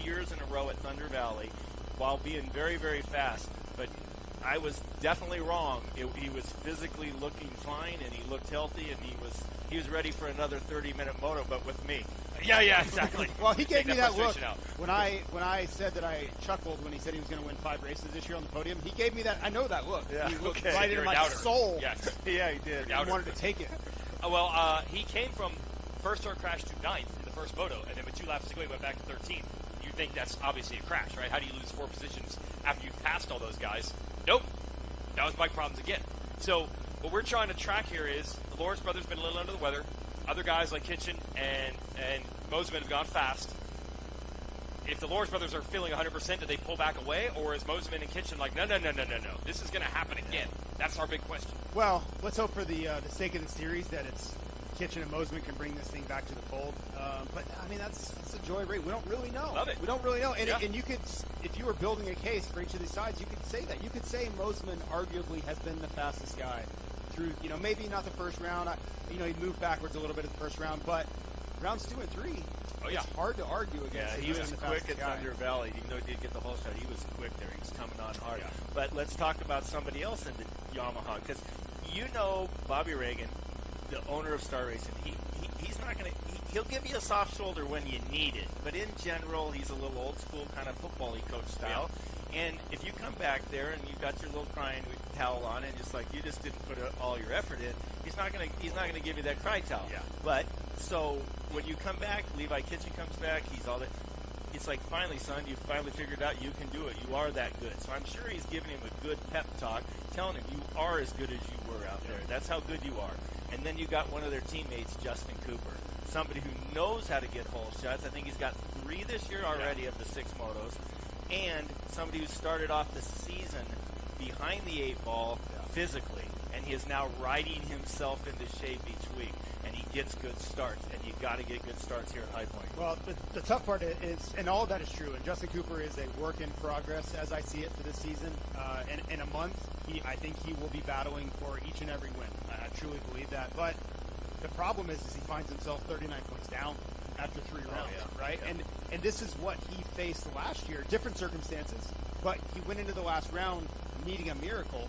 years in a row at Thunder Valley, while being very, very fast. But I was definitely wrong. He was physically looking fine, and he looked healthy, and he was ready for another 30-minute moto, but with me. Yeah, exactly. Well, he gave me that look when I said that I chuckled when he said he was going to win 5 races this year on the podium. He gave me that. I know that look. Yeah, he looked right in my soul. Yes. Yeah, he did. He wanted to take it. He came from first start crash to 9th in the first moto, and then with 2 laps to go, he went back to 13th. You think that's obviously a crash, right? How do you lose 4 positions after you've passed all those guys? Nope. That was bike problems again. So what we're trying to track here is the Lawrence brothers been a little under the weather. Other guys like Kitchen and Mosiman have gone fast. If the Lawrence brothers are feeling 100%, do they pull back away? Or is Mosiman and Kitchen like, no. This is going to happen again. That's our big question. Well, let's hope for the sake of the series that it's Kitchen and Mosiman can bring this thing back to the fold. But, I mean, that's a joy rate. We don't really know. Love it. We don't really know. And you could, if you were building a case for each of these sides, you could say that. You could say Mosiman arguably has been the fastest guy through, maybe not the first round. He moved backwards a little bit in the first round, but rounds 2 and 3, it's hard to argue against. Yeah, he was quick at Thunder Valley. Even though he did get the whole shot, he was quick there. He was coming on hard. Yeah. But let's talk about somebody else in the Yamaha, because Bobby Reagan, the owner of Star Racing, he's not going to. He'll give you a soft shoulder when you need it, but in general, he's a little old school kind of football-y coach style. Yeah. And if you come back there and you've got your little crying towel on, and just like you just didn't put all your effort in, he's not going to give you that cry towel. Yeah. But so when you come back, Levi Kitchen comes back. He's all that. It's like, finally, son, you finally figured out you can do it. You are that good. So I'm sure he's giving him a good pep talk, telling him you are as good as you were out there. That's how good you are. And then you got one of their teammates, Justin Cooper, somebody who knows how to get hole shots. I think he's got 3 this year already of the 6 motos. And somebody who started off the season behind the 8 ball physically, and he is now riding himself into shape each week. And he gets good starts, and you got to get good starts here at High Point. Well, the tough part is, and all of that is true, and Justin Cooper is a work in progress as I see it for this season. In a month, I think he will be battling for each and every win. I truly believe that. But The problem is he finds himself 39 points down after 3 rounds, right? Yeah. And this is what he faced last year. Different circumstances, but he went into the last round needing a miracle.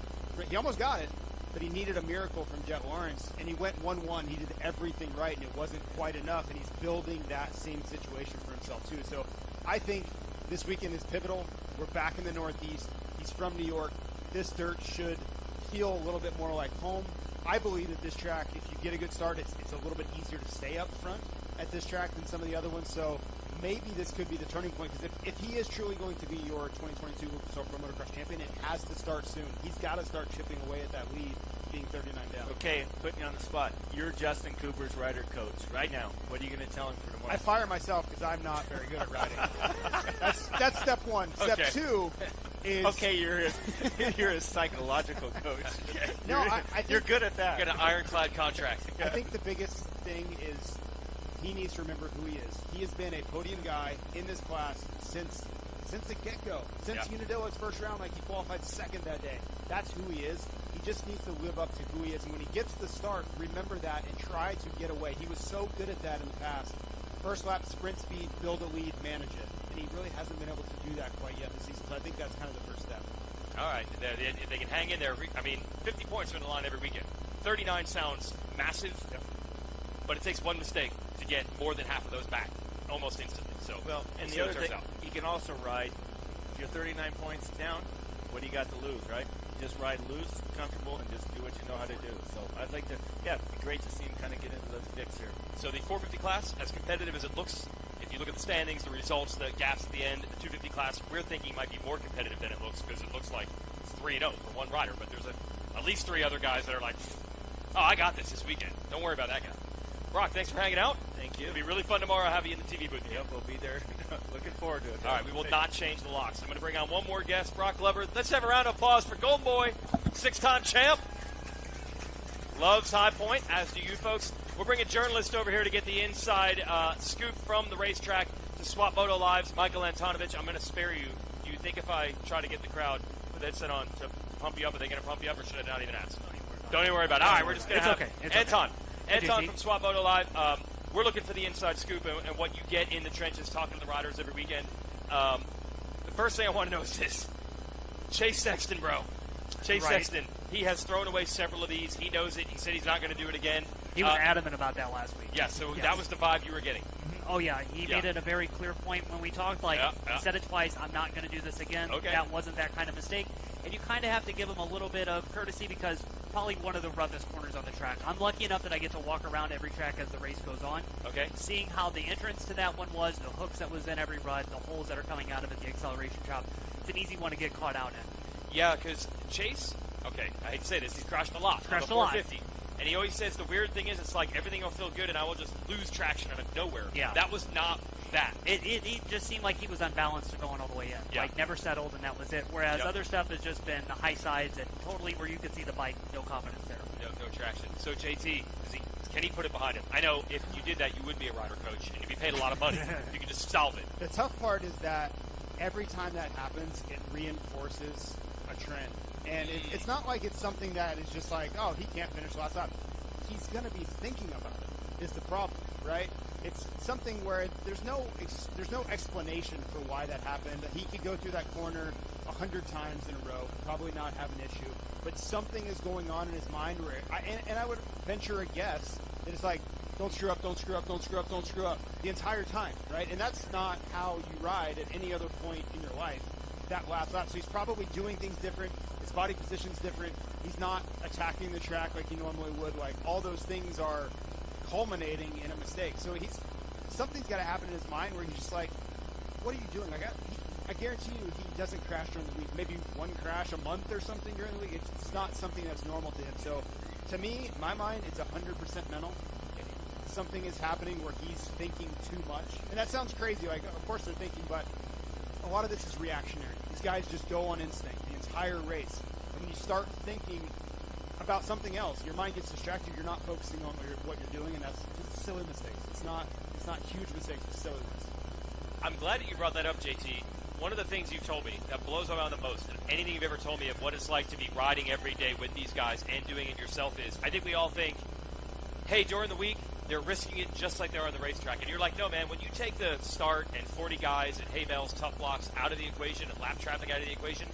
He almost got it, but he needed a miracle from Jet Lawrence, and he went 1-1. He did everything right, and it wasn't quite enough, and he's building that same situation for himself too. So I think this weekend is pivotal. We're back in the Northeast. He's from New York. This dirt should feel a little bit more like home. I believe that this track, if you get a good start, it's a little bit easier to stay up front at this track than some of the other ones. So maybe this could be the turning point, because if he is truly going to be your 2022 Lucas Oil Pro Motocross champion, it has to start soon. He's got to start chipping away at that lead, being 39 down. Okay, putting you on the spot. You're Justin Cooper's rider coach right now. What are you going to tell him for tomorrow? I fire myself because I'm not very good at riding. That's step one. Step two is... Okay, you're a psychological coach. Okay. No, I think you're good at that. You got an ironclad contract. I think the biggest thing is he needs to remember who he is. He has been a podium guy in this class since the get-go. Since Unadilla's first round, like he qualified second that day. That's who he is. He just needs to live up to who he is. And when he gets the start, remember that and try to get away. He was so good at that in the past. First lap, sprint speed, build a lead, manage it. And he really hasn't been able to do that quite yet this season. So I think that's kind of the first step. All right. If they can hang in there, 50 points are in the line every weekend. 39 sounds massive, but it takes one mistake to get more than half of those back almost instantly. So, well, and the other thing, you can also ride. If you're 39 points down, what do you got to lose, right? Just ride loose, comfortable, and just do what you know how to do. So I'd like to, it'd be great to see him kind of get into the fix here. So the 450 class, as competitive as it looks, if you look at the standings, the results, the gaps at the end, the 250 class, we're thinking might be more competitive than it looks, because it looks like it's 3-0 for one rider, but there's at least 3 other guys that are like, oh, I got this weekend. Don't worry about that guy. Brock, thanks for hanging out. Thank you. It'll be really fun tomorrow to have you in the TV booth. Yep, we'll be there. Looking forward to it. All right, we will not change the locks. I'm going to bring on one more guest, Brock Glover. Let's have a round of applause for Golden Boy, 6-time champ. Loves High Point, as do you folks. We'll bring a journalist over here to get the inside scoop from the racetrack to Swap Moto Live's Michael Antonovich. I'm going to spare you. Do you think if I try to get the crowd with that set on to pump you up, are they going to pump you up, or should I not even ask? Don't even worry about it. All right, we're just going to have Anton. Anton from Swap Moto Live. We're looking for the inside scoop and what you get in the trenches, talking to the riders every weekend. The first thing I want to know is this. Chase Sexton, bro. Chase Sexton. He has thrown away several of these. He knows it. He said he's not going to do it again. He was adamant about that last week. Yeah, so that was the vibe you were getting. Oh, yeah. He made it a very clear point when we talked. He said it twice, I'm not going to do this again. Okay. That wasn't that kind of mistake. And you kind of have to give him a little bit of courtesy, because probably one of the roughest corners on the track. I'm lucky enough that I get to walk around every track as the race goes on. Okay. Seeing how the entrance to that one was, the hooks that was in every rut, the holes that are coming out of it, the acceleration chop. It's an easy one to get caught out in. Yeah, because Chase, okay, I hate to say this, he's crashed a lot. Crashed a 450. And he always says the weird thing is it's like everything will feel good and I will just lose traction out of nowhere. Yeah. That was not that. It just seemed like he was unbalanced going all the way in. Yeah. Like, never settled, and that was it. Whereas other stuff has just been the high sides and totally where you could see the bike, no confidence there. No traction. So, JT, can he put it behind him? I know if you did that, you would be a rider coach, and you'd be paid a lot of money if you could just solve it. The tough part is that every time that happens, it reinforces a trend. And it's not like it's something that is just like, oh, he can't finish last lap. He's going to be thinking about it, is the problem, right? It's something where there's no explanation for why that happened. He could go through that corner 100 times in a row, probably not have an issue. But something is going on in his mind where, I would venture a guess that it's like, don't screw up, don't screw up, don't screw up, don't screw up, the entire time, right? And that's not how you ride at any other point in your life, that last lap. So he's probably doing things different. His body position's different. He's not attacking the track like he normally would. Like, all those things are culminating in a mistake. So something's got to happen in his mind where he's just like, what are you doing? Like, I guarantee you he doesn't crash during the week. Maybe one crash a month or something during the week. It's not something that's normal to him. So to me, in my mind, it's 100% mental. Something is happening where he's thinking too much. And that sounds crazy. Like, of course they're thinking, but a lot of this is reactionary. These guys just go on instinct the entire race. And when you start thinking about something else, your mind gets distracted. You're not focusing on what you're doing, and that's silly mistakes. It's not huge mistakes. It's silly ones. I'm glad that you brought that up, JT. One of the things you've told me that blows my mind the most, and anything you've ever told me of what it's like to be riding every day with these guys and doing it yourself, is I think we all think hey, during the week, they're risking it just like they are on the racetrack. And you're like, no, man, when you take the start and 40 guys and hay bales, tough blocks out of the equation and lap traffic out of the equation,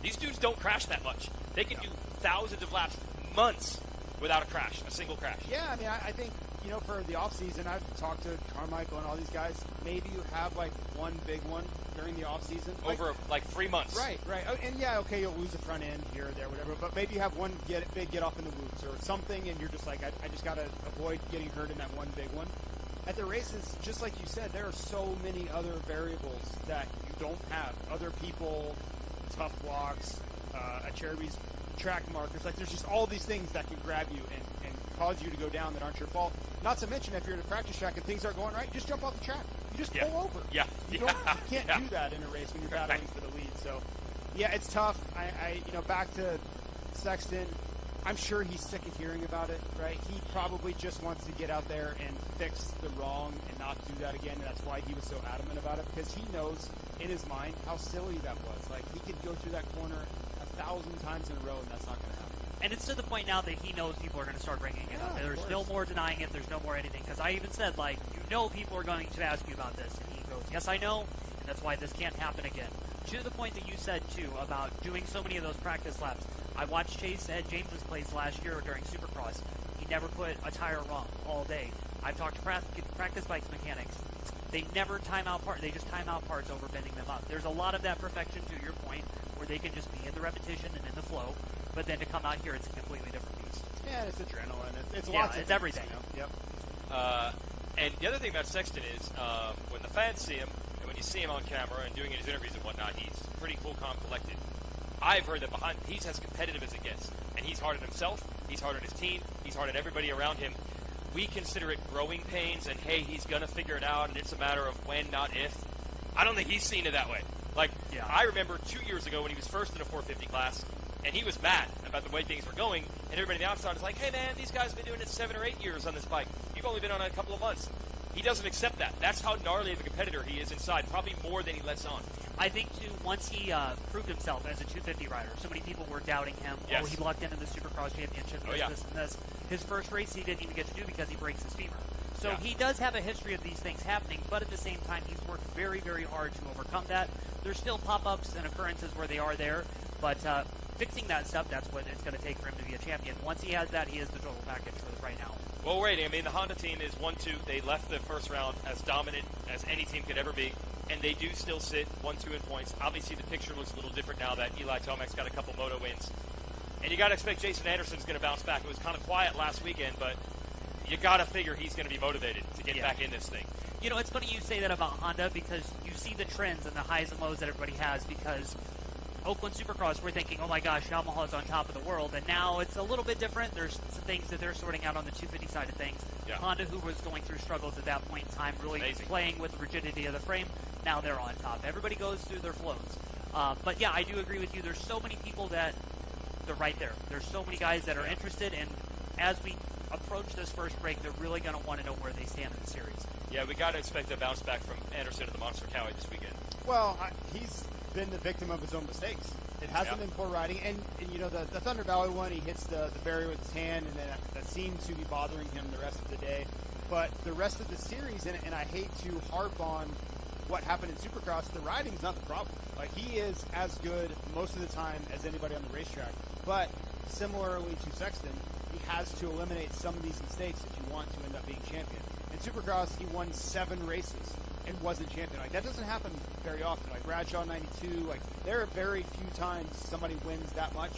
these dudes don't crash that much. They can do thousands of laps, months, without a crash, a single crash. Yeah, I mean, I think, you know, for the off-season, I've talked to Carmichael and all these guys, maybe you have, like, one big one during the off-season. Over, like 3 months. Right. Oh, and, yeah, okay, you'll lose a front end here or there, whatever, but maybe you have one big get off in the whoops or something, and you're just like, I just got to avoid getting hurt in that one big one. At the races, just like you said, there are so many other variables that you don't have. Other people, tough blocks, at Cheruby's track markers. Like, there's just all these things that can grab you and cause you to go down that aren't your fault. Not to mention, if you're at a practice track and things aren't going right, just jump off the track. You just pull over. Yeah. You can't do that in a race when you're battling for the lead. So, yeah, it's tough. I back to Sexton. I'm sure he's sick of hearing about it, right? He probably just wants to get out there and fix the wrong and not do that again. And that's why he was so adamant about it, because he knows in his mind how silly that was. Like, he could go through that corner 1,000 times in a row, and that's not going to happen. And it's to the point now that he knows people are going to start bringing it up. There's no more denying it. There's no more anything. Because I even said, like, people are going to ask you about this. And he goes, yes, I know, and that's why this can't happen again. To the point that you said, too, about doing so many of those practice laps. I watched Chase at James's place last year during Supercross. He never put a tire wrong all day. I've talked to practice bikes mechanics. They never time out parts. They just time out parts over bending them up. There's a lot of that perfection, to your point, where they can just be in the repetition and in the flow. But then to come out here, it's a completely different beast. Yeah, it's adrenaline. It's lots of it's everything. You know? Yep. And the other thing about Sexton is when the fans see him, and when you see him on camera and doing his interviews and whatnot, he's pretty cool, calm, collected. I've heard that behind he's as competitive as it gets, and he's hard on himself, he's hard on his team, he's hard on everybody around him. We consider it growing pains, and hey, he's going to figure it out, and it's a matter of when, not if. I don't think he's seen it that way. Like, I remember 2 years ago when he was first in a 450 class, and he was mad about the way things were going, and everybody on the outside was like, hey man, these guys have been doing it 7 or 8 years on this bike. You've only been on it a couple of months. He doesn't accept that. That's how gnarly of a competitor he is inside, probably more than he lets on. I think, too, once he proved himself as a 250 rider, so many people were doubting him. Yes. Oh, he lucked into the Supercross Championship, this and this. His first race he didn't even get to do because he breaks his femur. So he does have a history of these things happening, but at the same time, he's worked very, very hard to overcome that. There's still pop-ups and occurrences where they are there, but fixing that stuff, that's what it's going to take for him to be a champion. Once he has that, he is the total package for right now. Well, wait, I mean, the Honda team is 1-2. They left the first round as dominant as any team could ever be, and they do still sit 1-2 in points. Obviously, the picture looks a little different now that Eli Tomac's got a couple Moto wins. And you got to expect Jason Anderson's going to bounce back. It was kind of quiet last weekend, but you got to figure he's going to be motivated to get back in this thing. You know, it's funny you say that about Honda because you see the trends and the highs and lows that everybody has because Oakland Supercross, we're thinking, oh my gosh, Yamaha's on top of the world, and now it's a little bit different. There's some things that they're sorting out on the 250 side of things. Yeah. Honda, who was going through struggles at that point in time, really playing with the rigidity of the frame, now they're on top. Everybody goes through their flows. But yeah, I do agree with you. There's so many people that they're right there. There's so many guys that are interested, and as we approach this first break, they're really going to want to know where they stand in the series. Yeah, we got to expect a bounce back from Anderson at the Monster Cowie this weekend. Well, he's been the victim of his own mistakes. It hasn't been poor riding, and you know the Thunder Valley one, he hits the barrier with his hand, and then that seemed to be bothering him the rest of the day. But the rest of the series, and I hate to harp on what happened in Supercross, the riding's not the problem. Like, he is as good most of the time as anybody on the racetrack. But similarly to Sexton, he has to eliminate some of these mistakes if you want to end up being champion. In Supercross, he won 7 races and wasn't champion. Like, that doesn't happen very often. Like Bradshaw 92, like, there are very few times somebody wins that much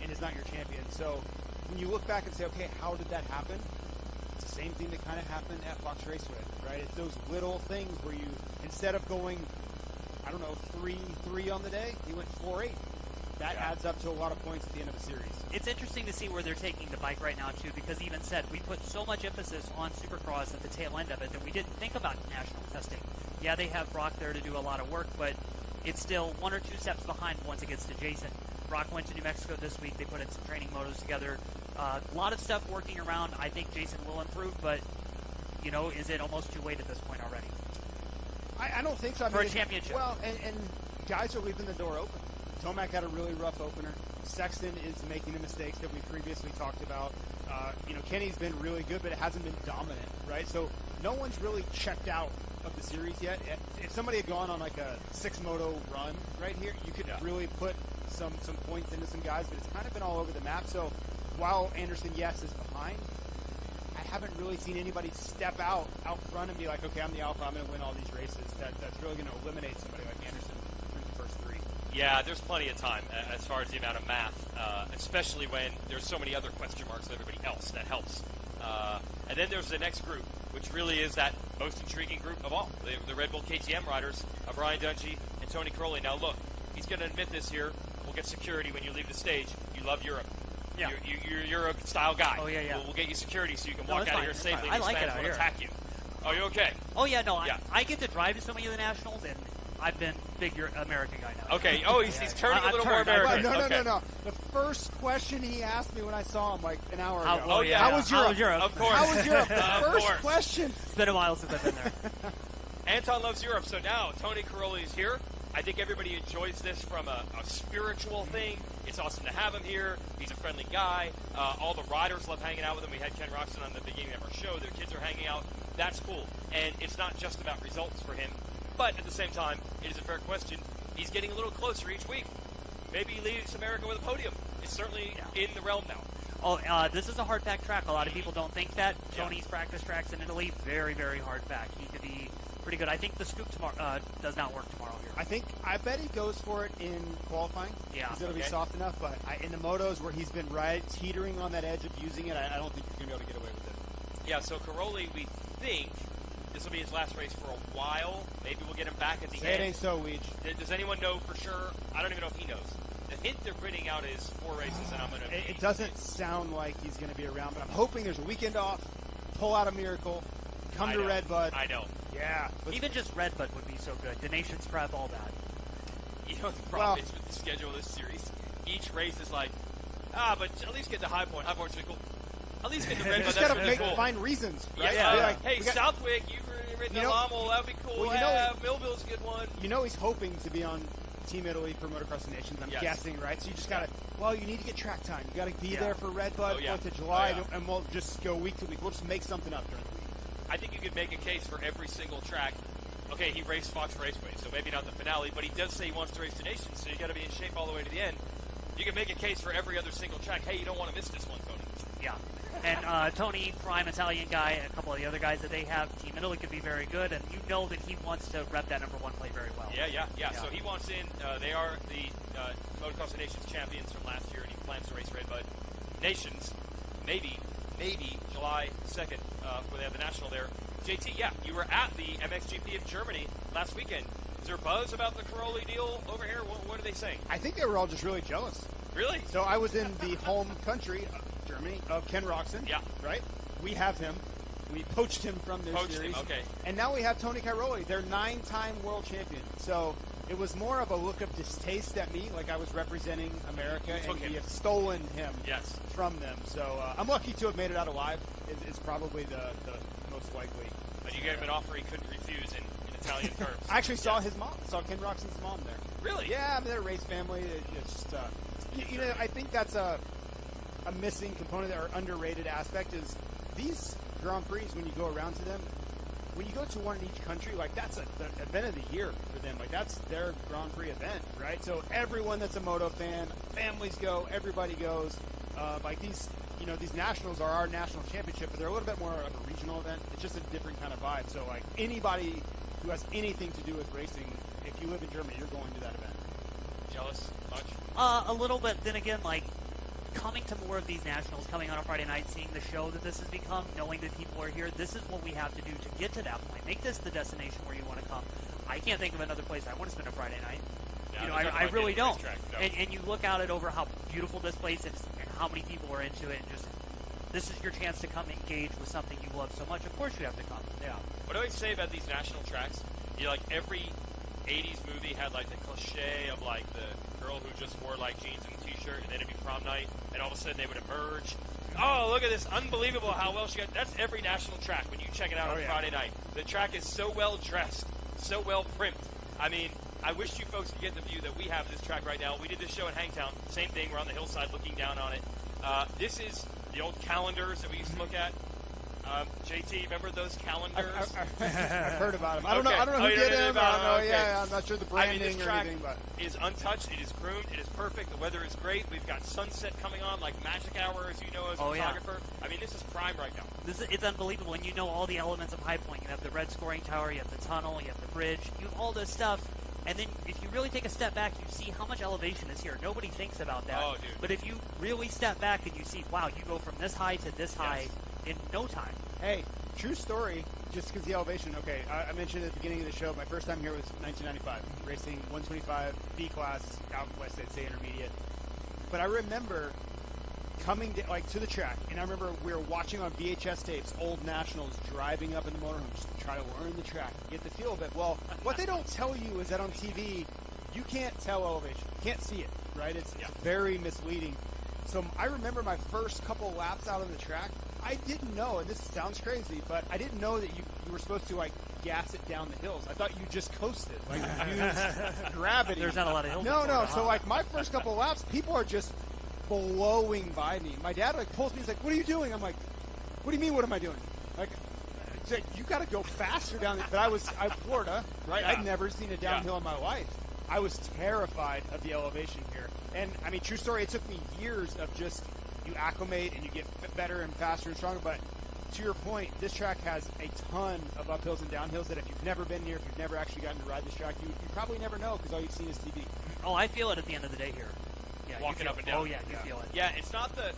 and is not your champion. So when you look back and say, okay, how did that happen? It's the same thing that kind of happened at Fox Raceway, right? It's those little things where you, instead of going, I don't know, 3-3 on the day, he went 4-8. That adds up to a lot of points at the end of the series. It's interesting to see where they're taking the bike right now, too, because even said, we put so much emphasis on Supercross at the tail end of it that we didn't think about national testing. Yeah, they have Brock there to do a lot of work, but it's still 1 or 2 steps behind once it gets to Jason. Brock went to New Mexico this week. They put in some training motos together. A lot of stuff working around. I think Jason will improve, but, you know, is it almost too late at this point already? I don't think so. For a championship. Well, and guys are leaving the door open. Tomac had a really rough opener. Sexton is making the mistakes that we previously talked about. Kenny's been really good, but it hasn't been dominant, right? So no one's really checked out of the series yet. If somebody had gone on like a 6-moto run right here, you could really put some points into some guys, but it's kind of been all over the map. So while Anderson, yes, is behind, I haven't really seen anybody step out front and be like, okay, I'm the alpha, I'm going to win all these races. That's really going to eliminate somebody like Anderson through the first 3. Yeah, there's plenty of time as far as the amount of math, especially when there's so many other question marks than everybody else. That helps. And then there's the next group, which really is that most intriguing group of all, the Red Bull KTM riders of Ryan Dunchy and Tony Crowley. Now, look, he's going to admit this here. We'll get security when you leave the stage. You love Europe. Yeah. You're a Europe-style guy. Oh, yeah. We'll get you security so you can walk out of here safely. I like it out will here. Attack you. Oh, you okay? Oh, yeah, no, I get to drive to so many of the Nationals, and I've been big American guy now. Okay. Oh, he's turning a little more American. No. The first question he asked me when I saw him like an hour ago. How was Europe? Of course. How was Europe? The first question. It's been a while since I've been there. Anton loves Europe, so now Tony Crowley is here. I think everybody enjoys this from a spiritual thing. It's awesome to have him here. He's a friendly guy. All the riders love hanging out with him. We had Ken Roxon on the beginning of our show. Their kids are hanging out. That's cool. And it's not just about results for him. But at the same time, it is a fair question. He's getting a little closer each week. Maybe he leads America with a podium. It's certainly in the realm now. Oh, this is a hard pack track. A lot of people don't think that. Tony's practice tracks in Italy, very, very hard pack. He could be pretty good. I think the scoop tomorrow does not work tomorrow here. I bet he goes for it in qualifying. Yeah. Because it'll be soft enough. But in the motos where he's been teetering on that edge of using it, I don't think you're going to be able to get away with it. Yeah, so Crowley, we think this will be his last race for a while. Maybe we'll get him back at the end. It ain't so, Weege. Does anyone know for sure? I don't even know if he knows. The hint they're putting out is 4 races, and I'm going to... It doesn't sound like he's going to be around, but I'm hoping there's a weekend off, pull out a miracle, come to Redbud. I know. Yeah. Even just Redbud would be so good. The Nations prep, all that. You know what the problem is with the schedule of this series? Each race is like, but at least get the high point. High point's really cool. At least get the Redbud. Just got to find reasons, right? Yeah. Like, hey, Southwick, you've ridden the Lommel. That would be cool. Well, Millville's a good one. You know he's hoping to be on Team Italy for Motocross Nations, I'm guessing, right? So you just got to, you need to get track time. You got to be there for Redbud, 4th of July, and we'll just go week to week. We'll just make something up during the week. I think you could make a case for every single track. Okay, he raced Fox Raceway, so maybe not the finale, but he does say he wants to race the Nations, so you got to be in shape all the way to the end. You can make a case for every other single track. Hey, you don't want to miss this one, Tony. Yeah. And Tony, prime Italian guy, and a couple of the other guys that they have, Team Italy could be very good, and you know that he wants to rep that number 1 plate very well. Yeah. So he wants in. They are the Motocross Nations champions from last year, and he plans to race Redbud Nations, maybe July 2nd, where they have the national there. JT, you were at the MXGP of Germany last weekend. Is there buzz about the Crowley deal over here? What are they saying? I think they were all just really jealous. Really? So I was in the home country of Germany of Ken Roxon. Yeah. Right? We have him. We poached him from their series. Okay. And now we have Tony Crowley. They're 9-time world champion. So it was more of a look of distaste at me, like I was representing America, and we have stolen him from them. So I'm lucky to have made it out alive is probably the most likely. And you gave him an offer he couldn't refuse in Italian terms. I actually saw his mom. I saw Ken Roxon's mom there. Really? Yeah, they're a race family. It's just, I think that's a missing component or underrated aspect is these Grand Prix, when you go around to them, when you go to one in each country, like that's the event of the year for them. Like that's their Grand Prix event, right? So everyone that's a moto fan, families go, everybody goes. Like these nationals are our national championship, but they're a little bit more of a regional event. It's just a different kind of vibe. So like anybody who has anything to do with racing, if you live in Germany, you're going to that event. Jealous much? A little bit. Then again, like coming to more of these nationals, coming on a Friday night, seeing the show that this has become, knowing that people are here, this is what we have to do to get to that point. Make this the destination where you want to come. I can't think of another place I want to spend a Friday night. Yeah, I really don't. Track, no. And you look out at over how beautiful this place is and how many people are into it, and just this is your chance to come engage with something you love so much. Of course you have to come. Yeah. What do I say about these national tracks? Every 80s movie had like the cliche of like the girl who just wore like jeans and a t-shirt, and then it'd be prom night, and all of a sudden they would emerge. Oh, look at this! Unbelievable how well she got. That's every national track when you check it out on Friday night. The track is so well dressed, so well primed. I mean, I wish you folks could get the view that we have of this track right now. We did this show in Hangtown. Same thing. We're on the hillside looking down on it. This is The old calendars that we used to look at. JT, remember those calendars? I've heard about them. I don't know. Okay. I don't know who did them. I don't know. Okay. Yeah, I'm not sure the branding this or track anything, but is untouched. It is groomed. It is perfect. The weather is great. We've got sunset coming on, like magic hour, as you know, as a photographer. Yeah. I mean, this is prime right now. It's unbelievable. And you know all the elements of High Point. You have the red scoring tower. You have the tunnel. You have the bridge. You have all this stuff. And then if you really take a step back, you see how much elevation is here. Nobody thinks about that. Oh, dude. But if you really step back and you see, wow, you go from this high to this high in no time. hey, true story. Just because the elevation. Okay, I mentioned at the beginning of the show, my first time here was 1995, racing 125 B class out in West State Intermediate. But I remember coming to the track, and I remember we were watching on VHS tapes old nationals driving up in the motorhome just to try to learn the track, get the feel of it. Well, what they don't tell you is that on TV, you can't tell elevation, you can't see it, right? It's very misleading. So I remember my first couple laps out on the track, I didn't know, and this sounds crazy, but I didn't know that you were supposed to gas it down the hills. I thought you just coasted, use gravity. There's not a lot of hills. No. So my first couple laps, people are just blowing by me. My dad pulls me. He's like, "What are you doing?" I'm like, "What do you mean? What am I doing?" It's like you got to go faster down. But I'm Florida, right? Yeah. I'd never seen a downhill in my life. I was terrified of the elevation here, and I mean, true story. It took me years of just you acclimate and you get better and faster and stronger. But to your point, this track has a ton of uphills and downhills that if you've never been here, if you've never actually gotten to ride this track, you probably never know because all you've seen is TV. Oh, I feel it at the end of the day here. Yeah, Walking up and down. Oh, yeah, you feel it. Yeah, it's not the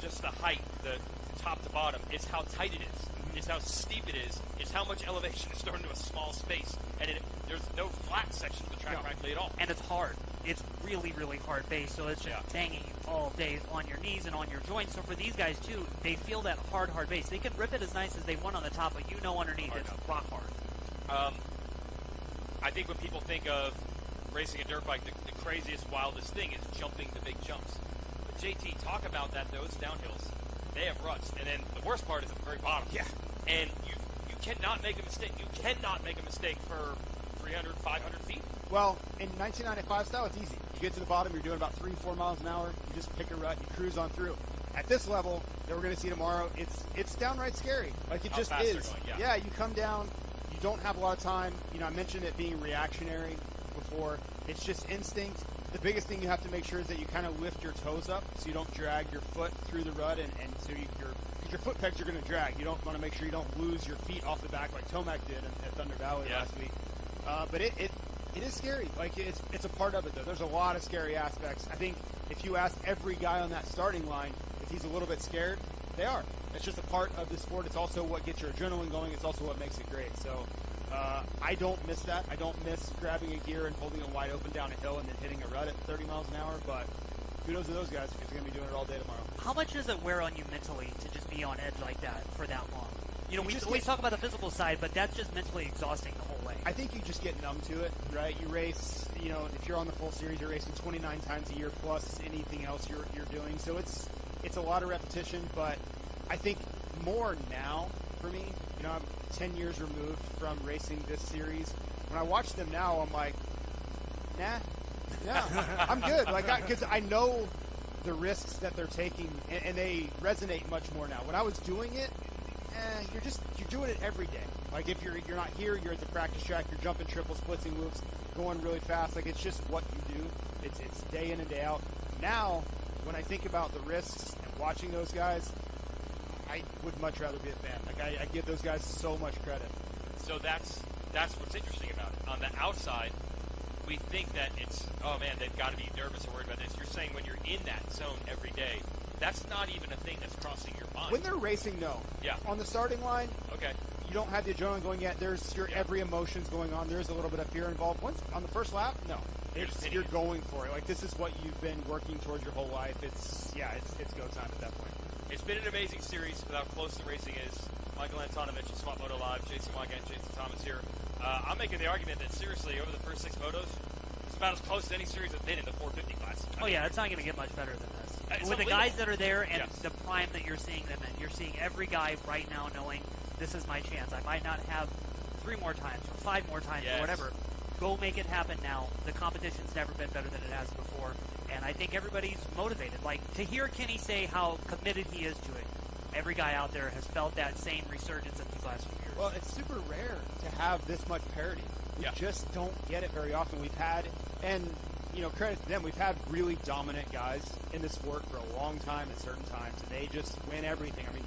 just the height, the top to bottom. It's how tight it is. It's how steep it is. It's how much elevation is thrown into a small space. And there's no flat section of the track, frankly, at all. And it's hard. It's really, really hard base, so it's just banging you all day on your knees and on your joints. So for these guys, too, they feel that hard base. They can rip it as nice as they want on the top, but underneath it's rock hard. I think when people think of racing a dirt bike, the craziest, wildest thing is jumping the big jumps. But JT, talk about those downhills. They have ruts, and then the worst part is at the very bottom. Yeah. And you cannot make a mistake. You cannot make a mistake for 300, 500 feet. Well, in 1995 style, it's easy. You get to the bottom, you're doing about 3-4 miles an hour. You just pick a rut, you cruise on through. At this level that we're going to see tomorrow, it's downright scary. Like it just is. Going, yeah, you come down, you don't have a lot of time. I mentioned it being reactionary before. It's just instinct. The biggest thing you have to make sure is that you kind of lift your toes up so you don't drag your foot through the rut, and so your foot pegs are going to drag. You don't want to make sure you don't lose your feet off the back like Tomac did at Thunder Valley last week. But it is scary. Like it's a part of it though. There's a lot of scary aspects. I think if you ask every guy on that starting line if he's a little bit scared, they are. It's just a part of the sport. It's also what gets your adrenaline going. It's also what makes it great. So I don't miss that. I don't miss grabbing a gear and holding it wide open down a hill and then hitting a rut at 30 miles an hour. But kudos to those guys because they're going to be doing it all day tomorrow. How much does it wear on you mentally to just be on edge like that for that long? We always talk about the physical side, but that's just mentally exhausting the whole way. I think you just get numb to it, right? You race, if you're on the full series, you're racing 29 times a year plus anything else you're doing. So it's a lot of repetition, but I think more now for me, I'm 10 years removed from racing this series. When I watch them now, I'm like, nah, yeah, I'm good. Because I know the risks that they're taking, and they resonate much more now. When I was doing it, you're doing it every day. Like if you're not here, you're at the practice track, you're jumping triples, splitsing loops, going really fast. Like it's just what you do. It's day in and day out. Now, when I think about the risks and watching those guys, I would much rather be a fan. Like I give those guys so much credit. So that's what's interesting about it. On the outside, we think that it's, oh man, they've got to be nervous or worried about this. You're saying when you're in that zone every day, that's not even a thing that's crossing your mind. When they're racing, no. Yeah. On the starting line, okay, you don't have the adrenaline going yet. There's every emotion's going on. There's a little bit of fear involved. Once on the first lap, no. You're going for it. Like this is what you've been working towards your whole life. It's go time at that point. It's been an amazing series with how close the racing is. Michael Antonovich, Swap Moto Live, Jason Wygant, Jason Thomas here. I'm making the argument that seriously, over the first 6 motos, it's about as close to any series that's been in the 450 class. It's not going to get much better than this. With The guys that are there and the prime that you're seeing them in, you're seeing every guy right now knowing this is my chance. I might not have 3 more times or 5 more times or whatever. Go make it happen now. The competition's never been better than it has before, and I think everybody's motivated. Like, to hear Kenny say how committed he is to it, every guy out there has felt that same resurgence in these last few years. Well, it's super rare to have this much parity. We just don't get it very often. We've had, and credit to them, we've had really dominant guys in this sport for a long time at certain times, and they just win everything. I mean,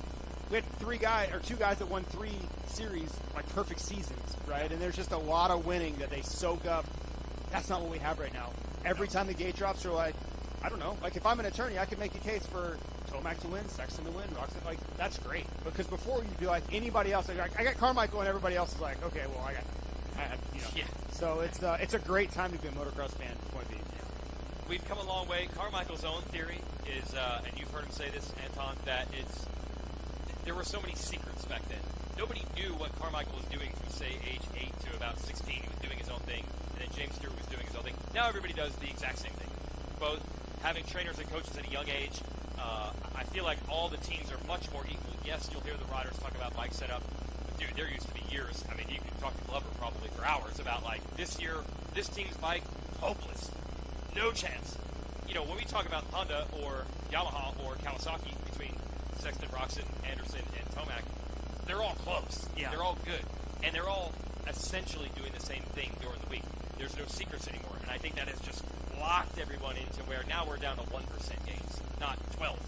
we had two guys that won 3 series, like perfect seasons, right? And there's just a lot of winning that they soak up. That's not what we have right now. Every time the gate drops, they're like, I don't know. Like, if I'm an attorney, I could make a case for Tomac to win, Sexton to win, Roxon. Like, that's great. Because before, you'd be like, anybody else, like, I got Carmichael, and everybody else is like, okay, well, I got. Yeah. So it's a great time to be a motocross fan. Point being. We've come a long way. Carmichael's own theory is, and you've heard him say this, Anton, that there were so many secrets back then. Nobody knew what Carmichael was doing from, say, age 8 to about 16. He was doing his own thing, and then James Stewart was doing his own thing. Now everybody does the exact same thing. Both having trainers and coaches at a young age. I feel like all the teams are much more equal. Yes, you'll hear the riders talk about bike setup. But dude, there used to be years. I mean, you can talk to Glover probably for hours about, like, this year, this team's bike, hopeless. No chance. When we talk about Honda or Yamaha or Kawasaki between Sexton, Roxon, Anderson, and Tomac, they're all close. Yeah. They're all good. And they're all essentially doing the same thing during the week. There's no secrets anymore. And I think that has just locked everyone into where now we're down to 1% gains, not 12.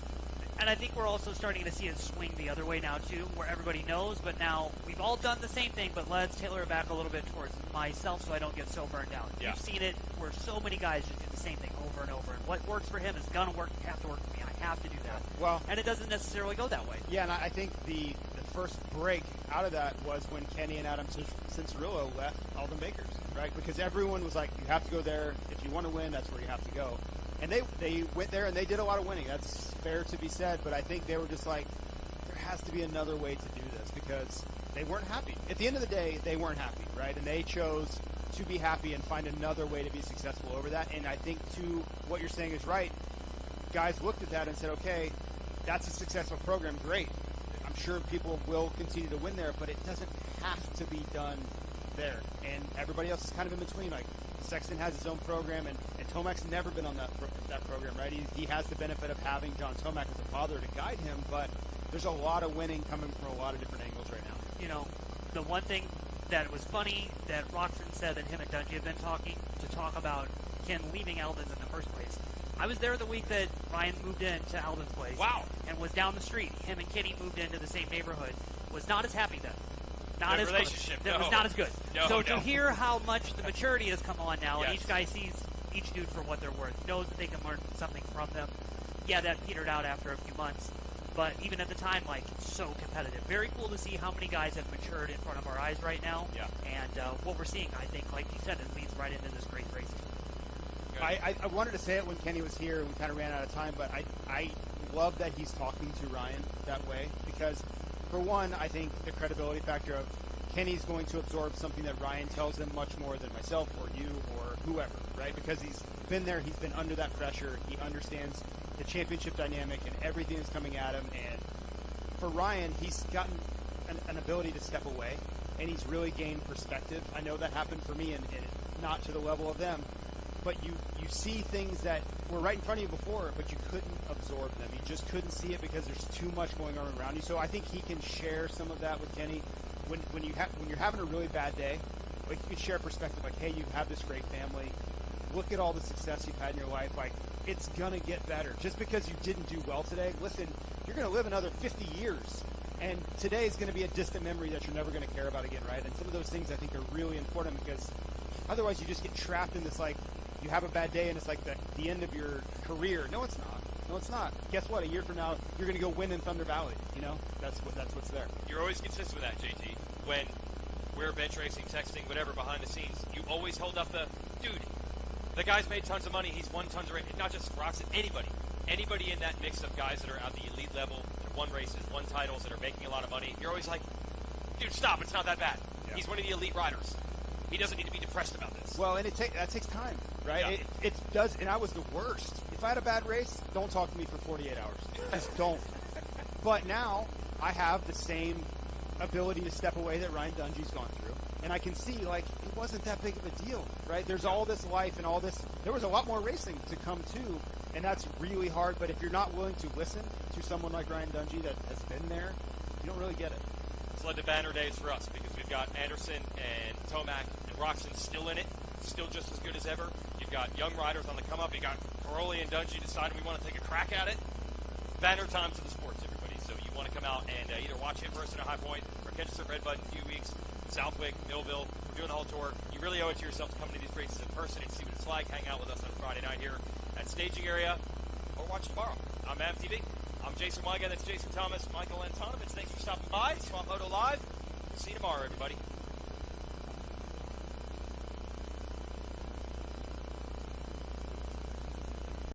And I think we're also starting to see it swing the other way now, too, where everybody knows, but now we've all done the same thing, but let's tailor it back a little bit towards myself so I don't get so burned out. Yeah. You've seen it where so many guys just do the same thing over and over, and what works for him is going to have to work for me. I have to do that. Well, and it doesn't necessarily go that way. Yeah, and I think the first break out of that was when Kenny and Adam Cincerillo left Alden Bakers, right? Because everyone was like, you have to go there. If you want to win, that's where you have to go. And they went there and they did a lot of winning. That's fair to be said, but I think they were just like, there has to be another way to do this because they weren't happy. At the end of the day, they weren't happy, right? And they chose to be happy and find another way to be successful over that. And I think, too, what you're saying is right. Guys looked at that and said, okay, that's a successful program, great. I'm sure people will continue to win there, but it doesn't have to be done there. And everybody else is kind of in between. Like, Sexton has his own program, and Tomac's never been on that program, right? He has the benefit of having John Tomac as a father to guide him, but there's a lot of winning coming from a lot of different angles right now. The one thing that was funny that Roxon said that him and Dunchy have been talking about Ken leaving Alden's in the first place. I was there the week that Ryan moved into Alden's place. Wow. And was down the street. Him and Kenny moved into the same neighborhood. Was not as happy then. Not as relationship. It was not as good. No, to hear how much the maturity has come on now, yes. and each guy sees each dude for what they're worth, knows that they can learn something from them. Yeah, that petered out after a few months. But even at the time, so competitive. Very cool to see how many guys have matured in front of our eyes right now. Yeah. And what we're seeing, I think, like you said, it leads right into this great racing. I wanted to say it when Kenny was here and we kind of ran out of time, but I love that he's talking to Ryan that way because, for one, I think the credibility factor of Kenny's going to absorb something that Ryan tells him much more than myself or you or whoever, right? Because he's been there, he's been under that pressure, he understands the championship dynamic and everything that's coming at him. And for Ryan, he's gotten an ability to step away, and he's really gained perspective. I know that happened for me, and not to the level of them. But you see things that were right in front of you before, but you couldn't absorb them. You just couldn't see it because there's too much going on around you. So I think he can share some of that with Kenny. When you're having a really bad day, like, you can share perspective, like, hey, you have this great family. Look at all the success you've had in your life. Like, it's gonna get better. Just because you didn't do well today, listen, you're gonna live another 50 years. And today is going to be a distant memory that you're never going to care about again, right? And some of those things I think are really important because otherwise you just get trapped in this, like, you have a bad day and it's like the end of your career. No, it's not. No, it's not. Guess what? A year from now, you're going to go win in Thunder Valley. That's what's there. You're always consistent with that, JT. When we're bench racing, texting, whatever, behind the scenes, you always hold up the guy's made tons of money. He's won tons of races. Not just Roxon, anybody in that mix of guys that are at the elite level, that won races, won titles, that are making a lot of money. You're always like, dude, stop. It's not that bad. Yeah. He's one of the elite riders. He doesn't need to be depressed about this. Well, and that takes time, right? Yeah. It does, and I was the worst. If I had a bad race, don't talk to me for 48 hours. Just don't. But now I have the same ability to step away that Ryan Dungey's gone through. And I can see, like, it wasn't that big of a deal, right? There's all this life and all this. There was a lot more racing to come too, and that's really hard. But if you're not willing to listen to someone like Ryan Dunchy that has been there, you don't really get it. It's led to banner days for us because we've got Anderson and Tomac and Roxon still in it, still just as good as ever. You've got young riders on the come up. You got Crowley and Dunchy deciding we want to take a crack at it. Banner time to the sports, everybody. So you want to come out and either watch it in person at High Point or catch us at Red Bud in a few weeks. Southwick, Millville, we're doing the whole tour. You really owe it to yourself to come to these races in person and see what it's like. Hang out with us on Friday night here at Staging Area, or watch tomorrow on MAV TV. I'm Jason Weiga. That's Jason Thomas, Michael Antonovich. Thanks for stopping by. Swamp Moto Live. See you tomorrow, everybody.